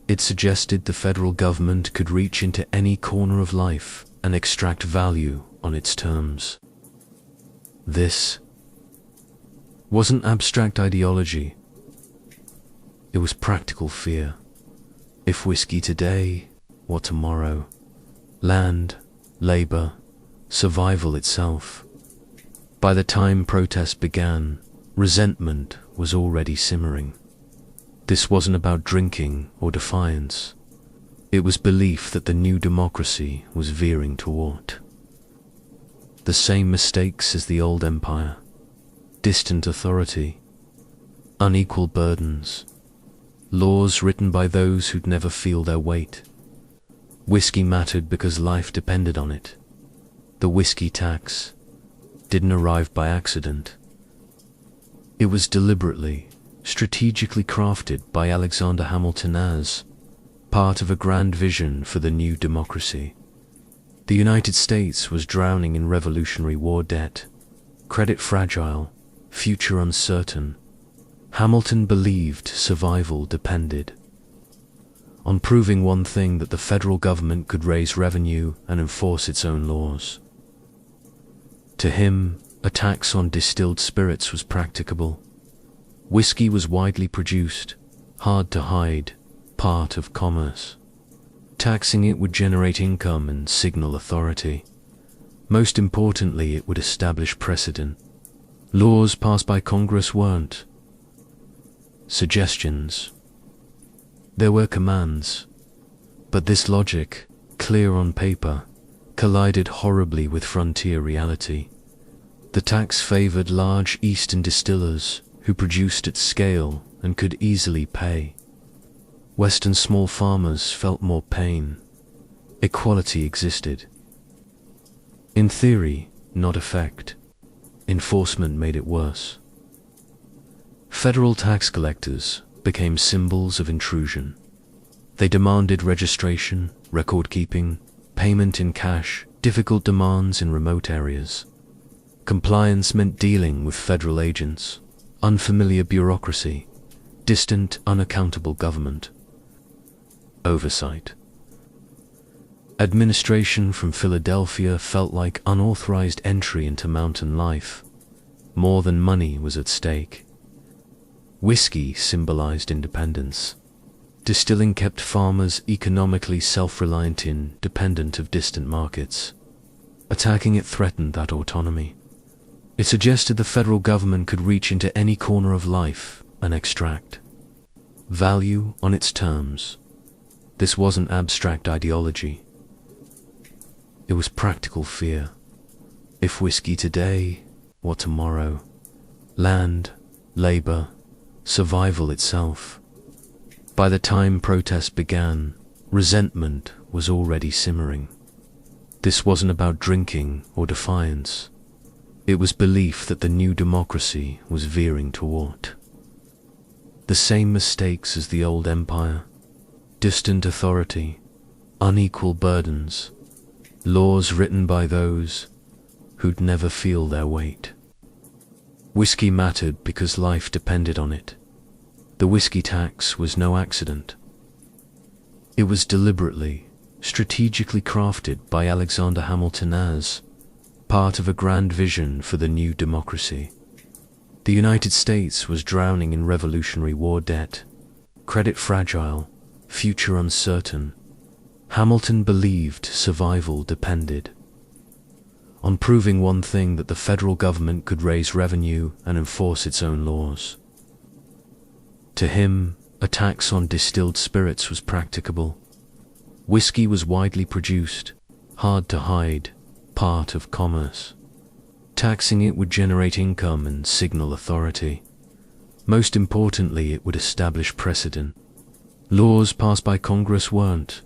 It suggested the federal government could reach into any corner of life and extract value on its terms. This wasn't abstract ideology. It was practical fear. If whiskey today, what tomorrow? Land, labor, survival itself. By the time protests began, resentment was already simmering. This wasn't about drinking or defiance. It was belief that the new democracy was veering toward the same mistakes as the old empire. Distant authority, unequal burdens, laws written by those who'd never feel their weight. Whiskey mattered because life depended on it. The whiskey tax didn't arrive by accident. It was deliberately, strategically crafted by Alexander Hamilton as part of a grand vision for the new democracy. The United States was drowning in Revolutionary War debt, credit fragile, future uncertain. Hamilton believed survival depended on proving one thing, that the federal government could raise revenue and enforce its own laws. To him, a tax on distilled spirits was practicable. Whiskey was widely produced, hard to hide, part of commerce. Taxing it would generate income and signal authority. Most importantly, it would establish precedent. Laws passed by Congress weren't suggestions. There were commands. But this logic, clear on paper, collided horribly with frontier reality. The tax favored large eastern distillers who produced at scale and could easily pay. Western small farmers felt more pain. Equality existed. In theory, not effect. Enforcement made it worse. Federal tax collectors became symbols of intrusion. They demanded registration, record-keeping, payment in cash, difficult demands in remote areas. Compliance meant dealing with federal agents, unfamiliar bureaucracy, distant, unaccountable government. Oversight. Administration from Philadelphia felt like unauthorized entry into mountain life. More than money was at stake. Whiskey symbolized independence. Distilling kept farmers economically self-reliant, independent of distant markets. Attacking it threatened that autonomy. It suggested the federal government could reach into any corner of life and extract value on its terms. This wasn't abstract ideology. It was practical fear. If whiskey today, what tomorrow? Land, labor, survival itself. By the time protests began, resentment was already simmering. This wasn't about drinking or defiance. It was belief that the new democracy was veering toward the same mistakes as the old empire. Distant authority, unequal burdens, laws written by those who'd never feel their weight. Whiskey mattered because life depended on it. The whiskey tax was no accident. It was deliberately, strategically crafted by Alexander Hamilton as part of a grand vision for the new democracy. The United States was drowning in Revolutionary War debt, credit fragile, future uncertain. Hamilton believed survival depended on proving one thing, that the federal government could raise revenue and enforce its own laws. To him, a tax on distilled spirits was practicable. Whiskey was widely produced, hard to hide, part of commerce. Taxing it would generate income and signal authority. Most importantly, it would establish precedent. Laws passed by Congress weren't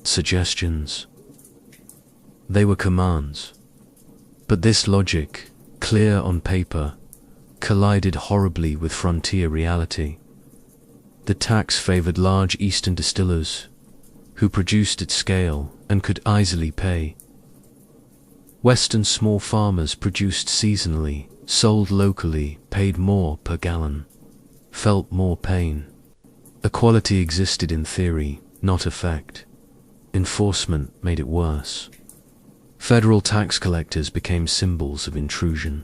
suggestions. They were commands. But this logic, clear on paper, collided horribly with frontier reality. The tax favored large eastern distillers, who produced at scale and could easily pay. Western small farmers produced seasonally, sold locally, paid more per gallon, felt more pain. Equality existed in theory, not effect. Enforcement made it worse. Federal tax collectors became symbols of intrusion.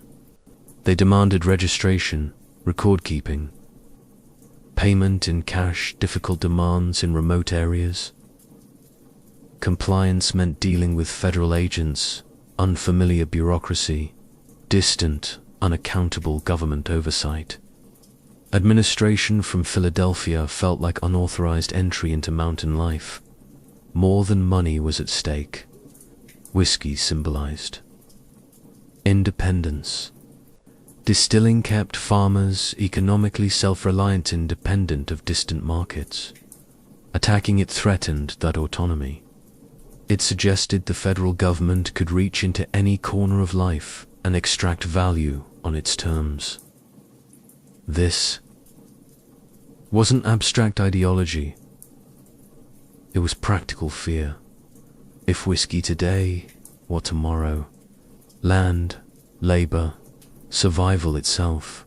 They demanded registration, record-keeping, payment in cash, difficult demands in remote areas. Compliance meant dealing with federal agents, unfamiliar bureaucracy, distant, unaccountable government oversight. Administration from Philadelphia felt like unauthorized entry into mountain life. More than money was at stake. Whiskey symbolized independence. Distilling kept farmers economically self-reliant, independent of distant markets. Attacking it threatened that autonomy. It suggested the federal government could reach into any corner of life and extract value on its terms. This wasn't abstract ideology. It was practical fear. If whiskey today, what tomorrow? Land, labor, survival itself.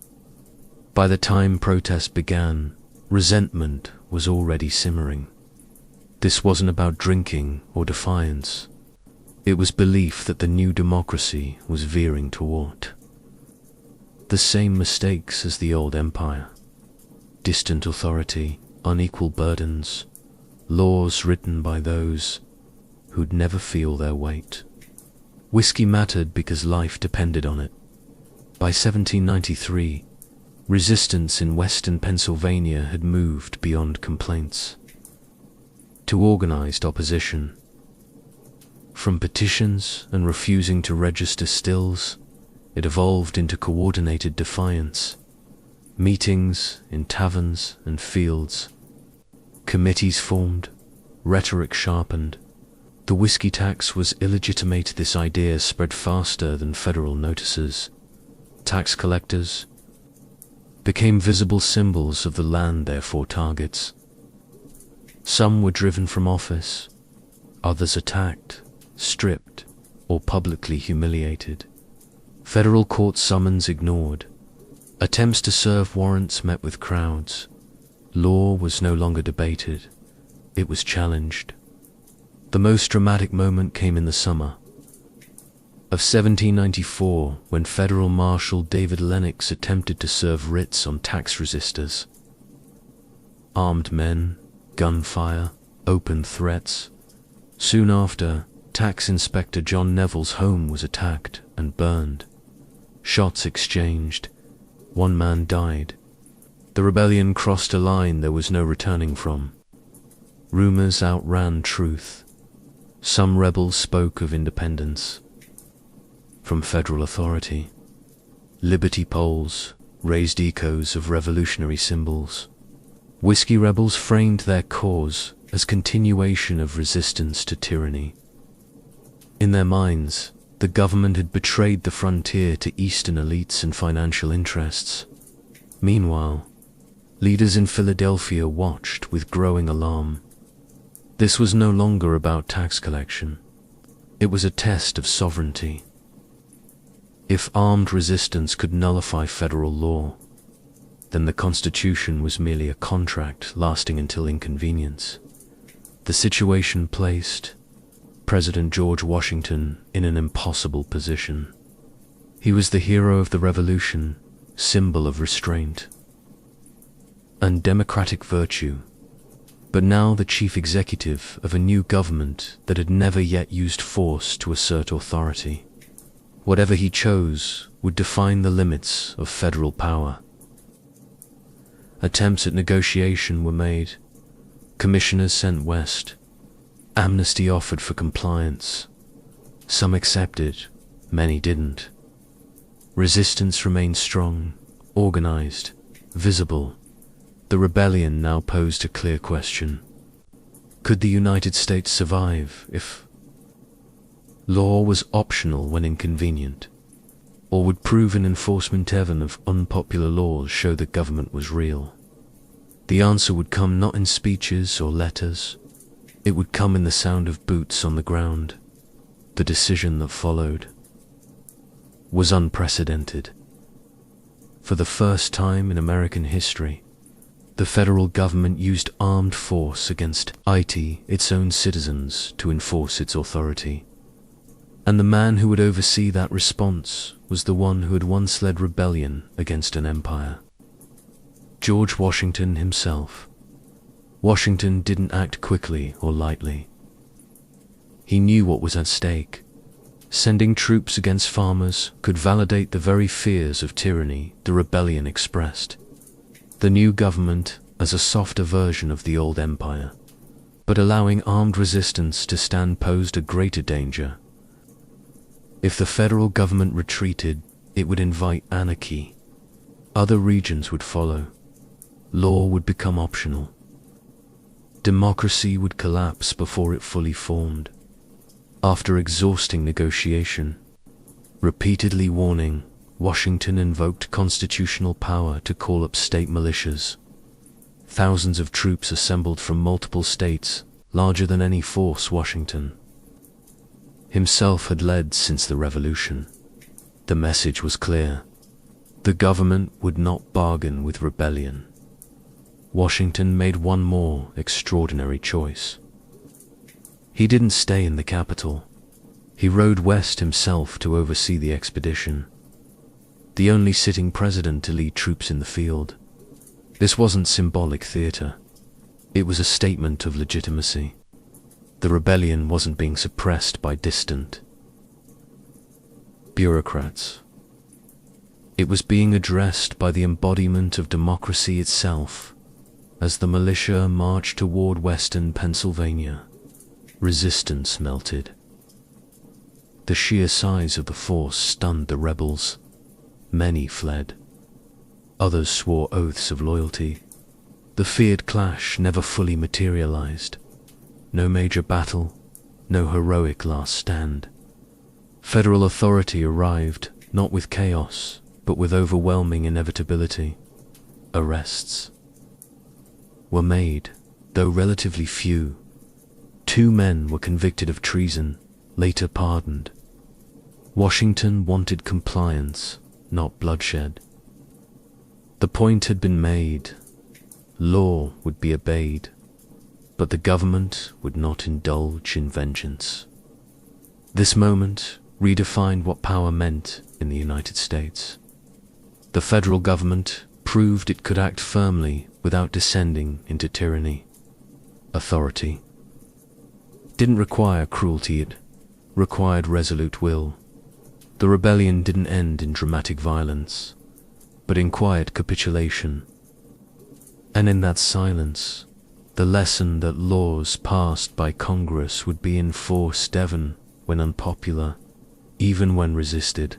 By the time protests began, resentment was already simmering. This wasn't about drinking or defiance. It was belief that the new democracy was veering toward the same mistakes as the old empire. Distant authority, unequal burdens, laws written by those who'd never feel their weight. Whiskey mattered because life depended on it. By 1793, resistance in western Pennsylvania had moved beyond complaints to organized opposition. From petitions and refusing to register stills, it evolved into coordinated defiance. Meetings in taverns and fields. Committees formed, rhetoric sharpened. The whiskey tax was illegitimate. This idea spread faster than federal notices. Tax collectors became visible symbols of the land, therefore targets. Some were driven from office, others attacked, stripped, or publicly humiliated. Federal court summons ignored. Attempts to serve warrants met with crowds. Law was no longer debated, it was challenged. The most dramatic moment came in the summer of 1794, when Federal Marshal David Lennox attempted to serve writs on tax resistors. Armed men, gunfire, open threats. Soon after, Tax Inspector John Neville's home was attacked and burned. Shots exchanged. One man died. The rebellion crossed a line there was no returning from. Rumors outran truth. Some rebels spoke of independence from federal authority. Liberty poles raised echoes of revolutionary symbols. Whiskey rebels framed their cause as continuation of resistance to tyranny. In their minds, the government had betrayed the frontier to Eastern elites and financial interests. Meanwhile, leaders in Philadelphia watched with growing alarm. This was no longer about tax collection. It was a test of sovereignty. If armed resistance could nullify federal law, then the Constitution was merely a contract lasting until inconvenience. The situation placed President George Washington in an impossible position. He was the hero of the Revolution, symbol of restraint and democratic virtue, but now the chief executive of a new government that had never yet used force to assert authority. Whatever he chose would define the limits of federal power. Attempts at negotiation were made, commissioners sent west, amnesty offered for compliance. Some accepted, many didn't. Resistance remained strong, organized, visible. The rebellion now posed a clear question. Could the United States survive if law was optional when inconvenient? Or would proven enforcement even of unpopular laws show that government was real? The answer would come not in speeches or letters. It would come in the sound of boots on the ground. The decision that followed was unprecedented. For the first time in American history, the federal government used armed force against its own citizens to enforce its authority. And the man who would oversee that response was the one who had once led rebellion against an empire. George Washington himself. Washington didn't act quickly or lightly. He knew what was at stake. Sending troops against farmers could validate the very fears of tyranny the rebellion expressed. The new government as a softer version of the old empire, but allowing armed resistance to stand posed a greater danger. If the federal government retreated, it would invite anarchy. Other regions would follow. Law would become optional. Democracy would collapse before it fully formed. After exhausting negotiation, repeatedly warning, Washington invoked constitutional power to call up state militias. Thousands of troops assembled from multiple states, larger than any force Washington himself had led since the Revolution. The message was clear. The government would not bargain with rebellion. Washington made one more extraordinary choice. He didn't stay in the capital. He rode west himself to oversee the expedition. The only sitting president to lead troops in the field. This wasn't symbolic theater. It was a statement of legitimacy. The rebellion wasn't being suppressed by distant bureaucrats. It was being addressed by the embodiment of democracy itself. As the militia marched toward western Pennsylvania, resistance melted. The sheer size of the force stunned the rebels. Many fled. Others swore oaths of loyalty. The feared clash never fully materialized. No major battle, no heroic last stand. Federal authority arrived, not with chaos, but with overwhelming inevitability. Arrests were made, though relatively few. 2 men were convicted of treason, later pardoned. Washington wanted compliance, not bloodshed. The point had been made. Law would be obeyed, but the government would not indulge in vengeance. This moment redefined what power meant in the United States. The federal government proved it could act firmly without descending into tyranny. Authority didn't require cruelty, it required resolute will. The rebellion didn't end in dramatic violence, but in quiet capitulation. And in that silence, the lesson that laws passed by Congress would be enforced even when unpopular, even when resisted.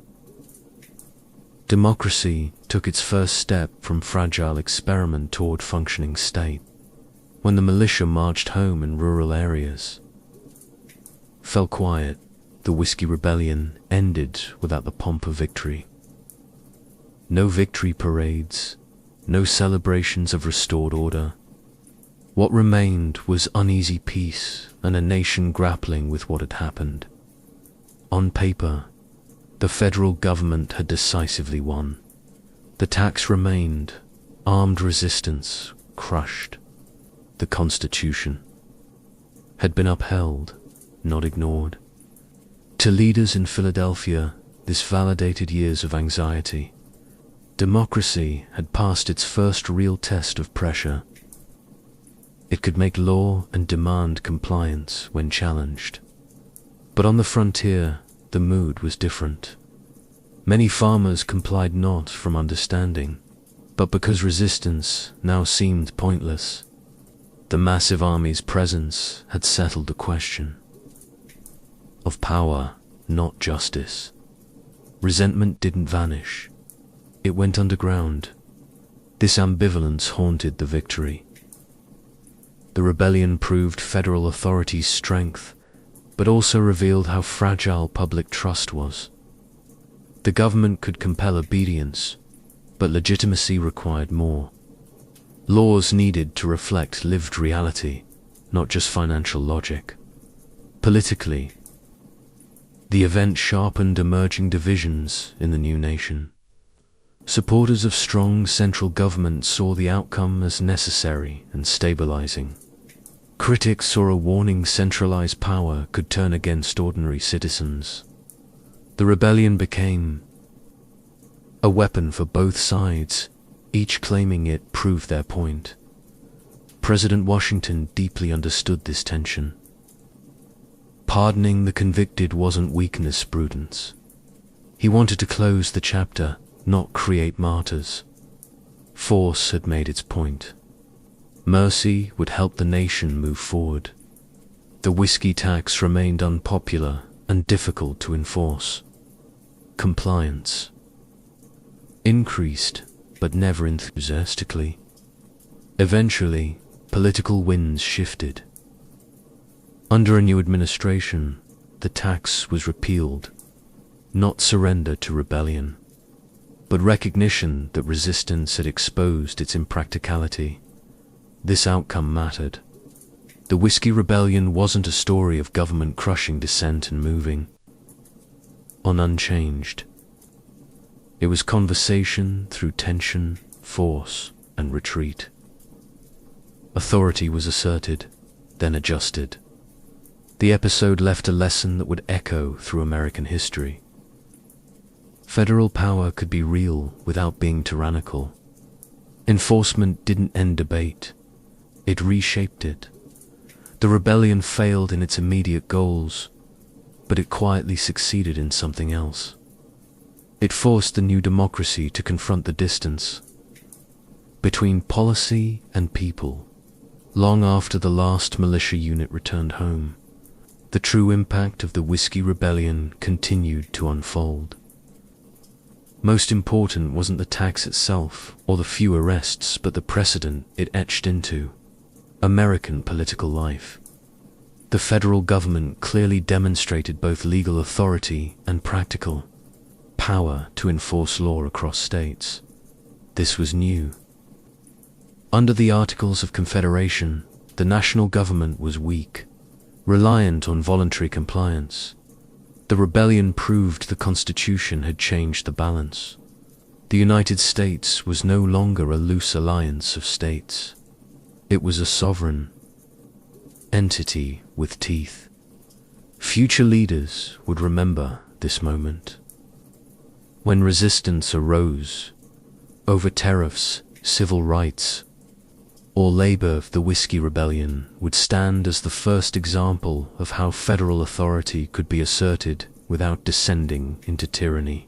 Democracy took its first step from fragile experiment toward functioning state, when the militia marched home in rural areas. Fell quiet, the Whiskey Rebellion ended without the pomp of victory. No victory parades, no celebrations of restored order. What remained was uneasy peace and a nation grappling with what had happened. On paper, the federal government had decisively won. The tax remained, armed resistance crushed. The Constitution had been upheld, not ignored. To leaders in Philadelphia, this validated years of anxiety. Democracy had passed its first real test of pressure. It could make law and demand compliance when challenged. But on the frontier, the mood was different. Many farmers complied not from understanding, but because resistance now seemed pointless. The massive army's presence had settled the question of power, not justice. Resentment didn't vanish. It went underground. This ambivalence haunted the victory. The rebellion proved federal authority's strength, but also revealed how fragile public trust was. The government could compel obedience, but legitimacy required more. Laws needed to reflect lived reality, not just financial logic. Politically, the event sharpened emerging divisions in the new nation. Supporters of strong central government saw the outcome as necessary and stabilizing. Critics saw a warning centralized power could turn against ordinary citizens. The rebellion became a weapon for both sides, each claiming it proved their point. President Washington deeply understood this tension. Pardoning the convicted wasn't weakness, prudence. He wanted to close the chapter, not create martyrs. Force had made its point. Mercy would help the nation move forward. The whiskey tax remained unpopular and difficult to enforce. Compliance increased, but never enthusiastically. Eventually, political winds shifted. Under a new administration, the tax was repealed, not surrender to rebellion, but recognition that resistance had exposed its impracticality. This outcome mattered. The Whiskey Rebellion wasn't a story of government crushing dissent and moving on unchanged. It was conversation through tension, force, and retreat. Authority was asserted, then adjusted. The episode left a lesson that would echo through American history. Federal power could be real without being tyrannical. Enforcement didn't end debate. It reshaped it. The rebellion failed in its immediate goals, but it quietly succeeded in something else. It forced the new democracy to confront the distance between policy and people. Long after the last militia unit returned home, the true impact of the Whiskey Rebellion continued to unfold. Most important wasn't the tax itself or the few arrests, but the precedent it etched into American political life. The federal government clearly demonstrated both legal authority and practical power to enforce law across states. This was new. Under the Articles of Confederation, the national government was weak, reliant on voluntary compliance. The rebellion proved the Constitution had changed the balance. The United States was no longer a loose alliance of states. It was a sovereign entity with teeth. Future leaders would remember this moment. When resistance arose over tariffs, civil rights, or labor, the Whiskey Rebellion would stand as the first example of how federal authority could be asserted without descending into tyranny.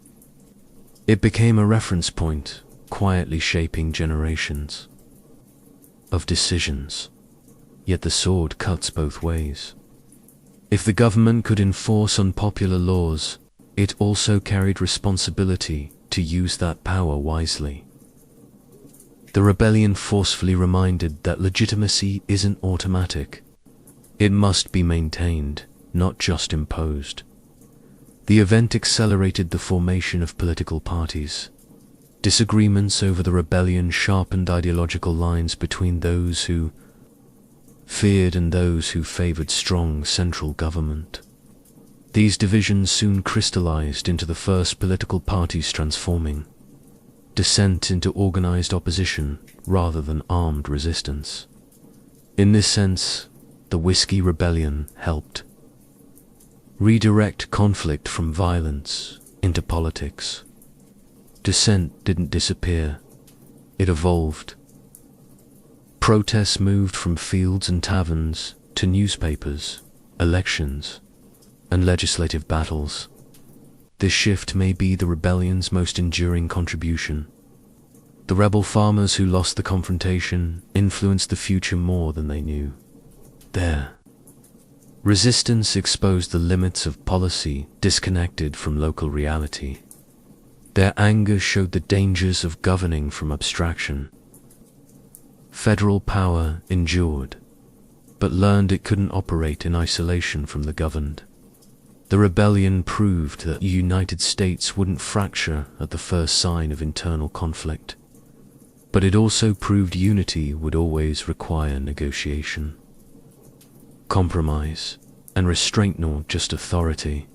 It became a reference point, quietly shaping generations of decisions. Yet the sword cuts both ways. If the government could enforce unpopular laws, it also carried responsibility to use that power wisely. The rebellion forcefully reminded that legitimacy isn't automatic. It must be maintained, not just imposed. The event accelerated the formation of political parties. Disagreements over the rebellion sharpened ideological lines between those who feared and those who favored strong central government. These divisions soon crystallized into the first political parties transforming dissent into organized opposition rather than armed resistance. In this sense, the Whiskey Rebellion helped redirect conflict from violence into politics. Dissent didn't disappear, it evolved. Protests moved from fields and taverns to newspapers, elections, and legislative battles. This shift may be the rebellion's most enduring contribution. The rebel farmers who lost the confrontation influenced the future more than they knew. Their resistance exposed the limits of policy disconnected from local reality. Their anger showed the dangers of governing from abstraction. Federal power endured, but learned it couldn't operate in isolation from the governed. The rebellion proved that the United States wouldn't fracture at the first sign of internal conflict, but it also proved unity would always require negotiation, compromise, and restraint, not just authority.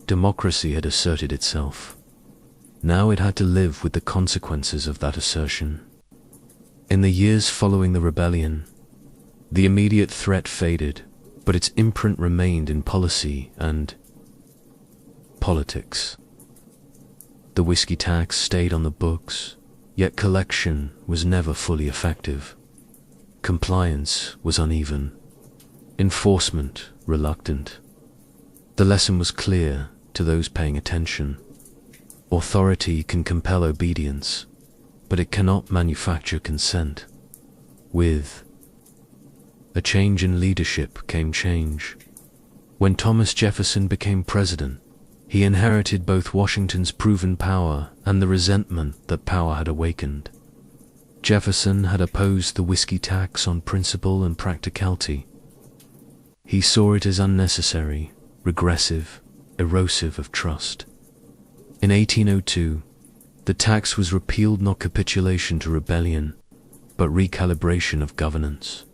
Democracy had asserted itself. Now it had to live with the consequences of that assertion. In the years following the rebellion, the immediate threat faded, but its imprint remained in policy and politics. The whiskey tax stayed on the books, yet collection was never fully effective. Compliance was uneven, enforcement reluctant. The lesson was clear to those paying attention. Authority can compel obedience, but it cannot manufacture consent. With a change in leadership came change. When Thomas Jefferson became president, he inherited both Washington's proven power and the resentment that power had awakened. Jefferson had opposed the whiskey tax on principle and practicality. He saw it as unnecessary, regressive, erosive of trust. In 1802, the tax was repealed, not capitulation to rebellion, but recalibration of governance.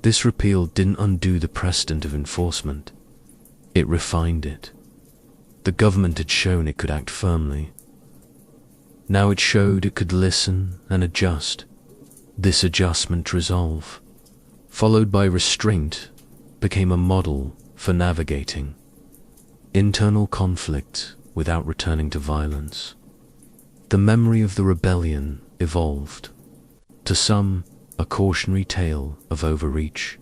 This repeal didn't undo the precedent of enforcement. It refined it. The government had shown it could act firmly. Now it showed it could listen and adjust. This adjustment resolve, followed by restraint, became a model for navigating internal conflict without returning to violence. The memory of the rebellion evolved. To some, a cautionary tale of overreach.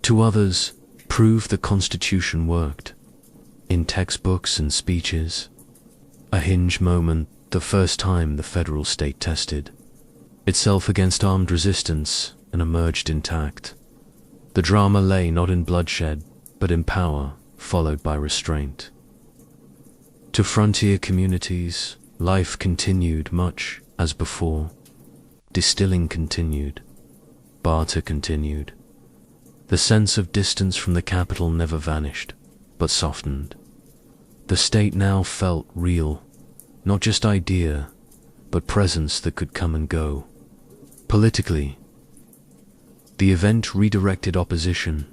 To others, proved the Constitution worked. In textbooks and speeches, a hinge moment, the first time the federal state tested itself against armed resistance and emerged intact. The drama lay not in bloodshed, but in power, followed by restraint. To frontier communities, life continued much as before. Distilling continued. Barter continued. The sense of distance from the capital never vanished, but softened. The state now felt real, not just idea, but presence that could come and go. Politically, the event redirected opposition.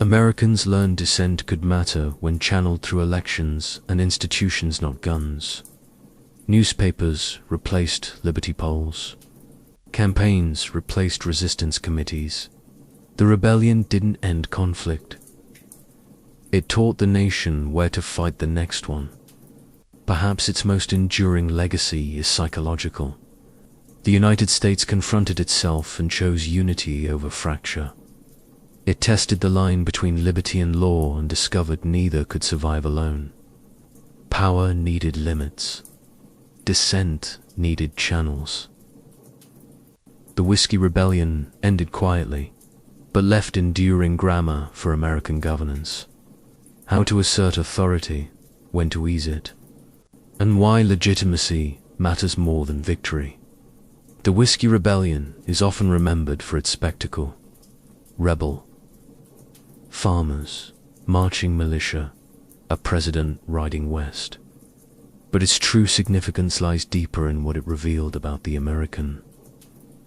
Americans learned dissent could matter when channeled through elections and institutions, not guns. Newspapers replaced liberty poles. Campaigns replaced resistance committees. The rebellion didn't end conflict. It taught the nation where to fight the next one. Perhaps its most enduring legacy is psychological. The United States confronted itself and chose unity over fracture. It tested the line between liberty and law and discovered neither could survive alone. Power needed limits. Dissent needed channels. The Whiskey Rebellion ended quietly, but left enduring grammar for American governance. How to assert authority, when to ease it, and why legitimacy matters more than victory. The Whiskey Rebellion is often remembered for its spectacle. Rebel, farmers, marching militia, a president riding west. But its true significance lies deeper in what it revealed about the American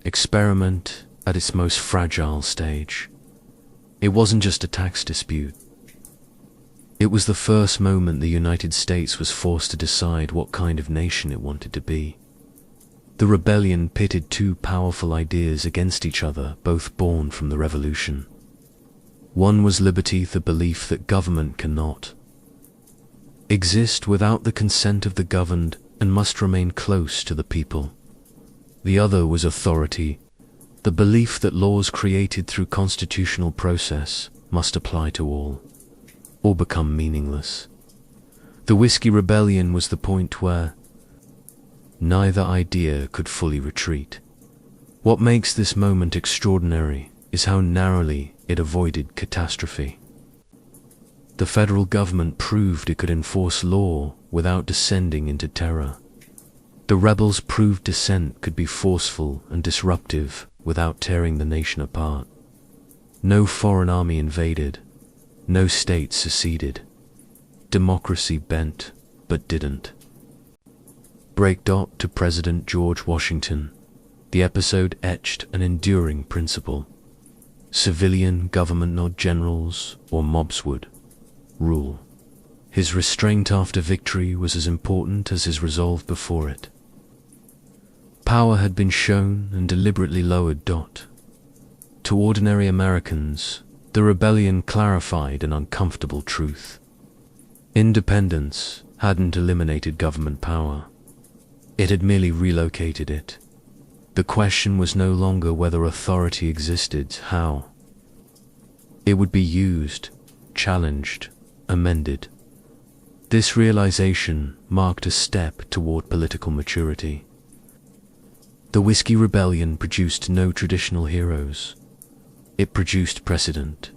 experiment at its most fragile stage. It wasn't just a tax dispute. It was the first moment the United States was forced to decide what kind of nation it wanted to be. The rebellion pitted two powerful ideas against each other, both born from the Revolution. One was liberty, the belief that government cannot exist without the consent of the governed, and must remain close to the people. The other was authority, the belief that laws created through constitutional process must apply to all, or become meaningless. The Whiskey Rebellion was the point where neither idea could fully retreat. What makes this moment extraordinary is how narrowly it avoided catastrophe. The federal government proved it could enforce law without descending into terror. The rebels proved dissent could be forceful and disruptive without tearing the nation apart. No foreign army invaded, no state seceded. Democracy bent, but didn't. Break dot to President George Washington. The episode etched an enduring principle. Civilian government, not generals or mobs, would rule. His restraint after victory was as important as his resolve before it. Power had been shown and deliberately lowered. To ordinary Americans, the rebellion clarified an uncomfortable truth. Independence hadn't eliminated government power. It had merely relocated it. The question was no longer whether authority existed, how. It would be used, challenged, amended. This realization marked a step toward political maturity. The Whiskey Rebellion produced no traditional heroes. It produced precedent.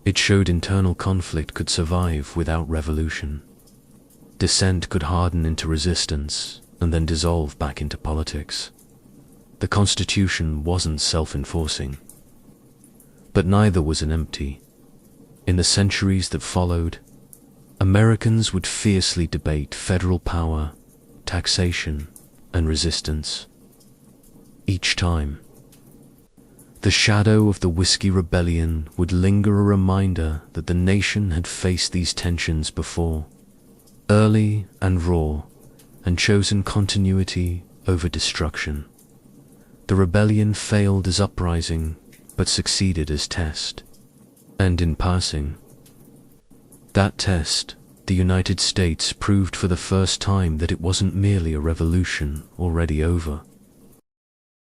It showed internal conflict could survive without revolution. Dissent could harden into resistance and then dissolve back into politics. The Constitution wasn't self-enforcing. But neither was it empty. In the centuries that followed, Americans would fiercely debate federal power, taxation, and resistance. Each time, the shadow of the Whiskey Rebellion would linger, a reminder that the nation had faced these tensions before, early and raw, and chosen continuity over destruction. The rebellion failed as uprising, but succeeded as test. And in passing that test, the United States proved for the first time that it wasn't merely a revolution already over.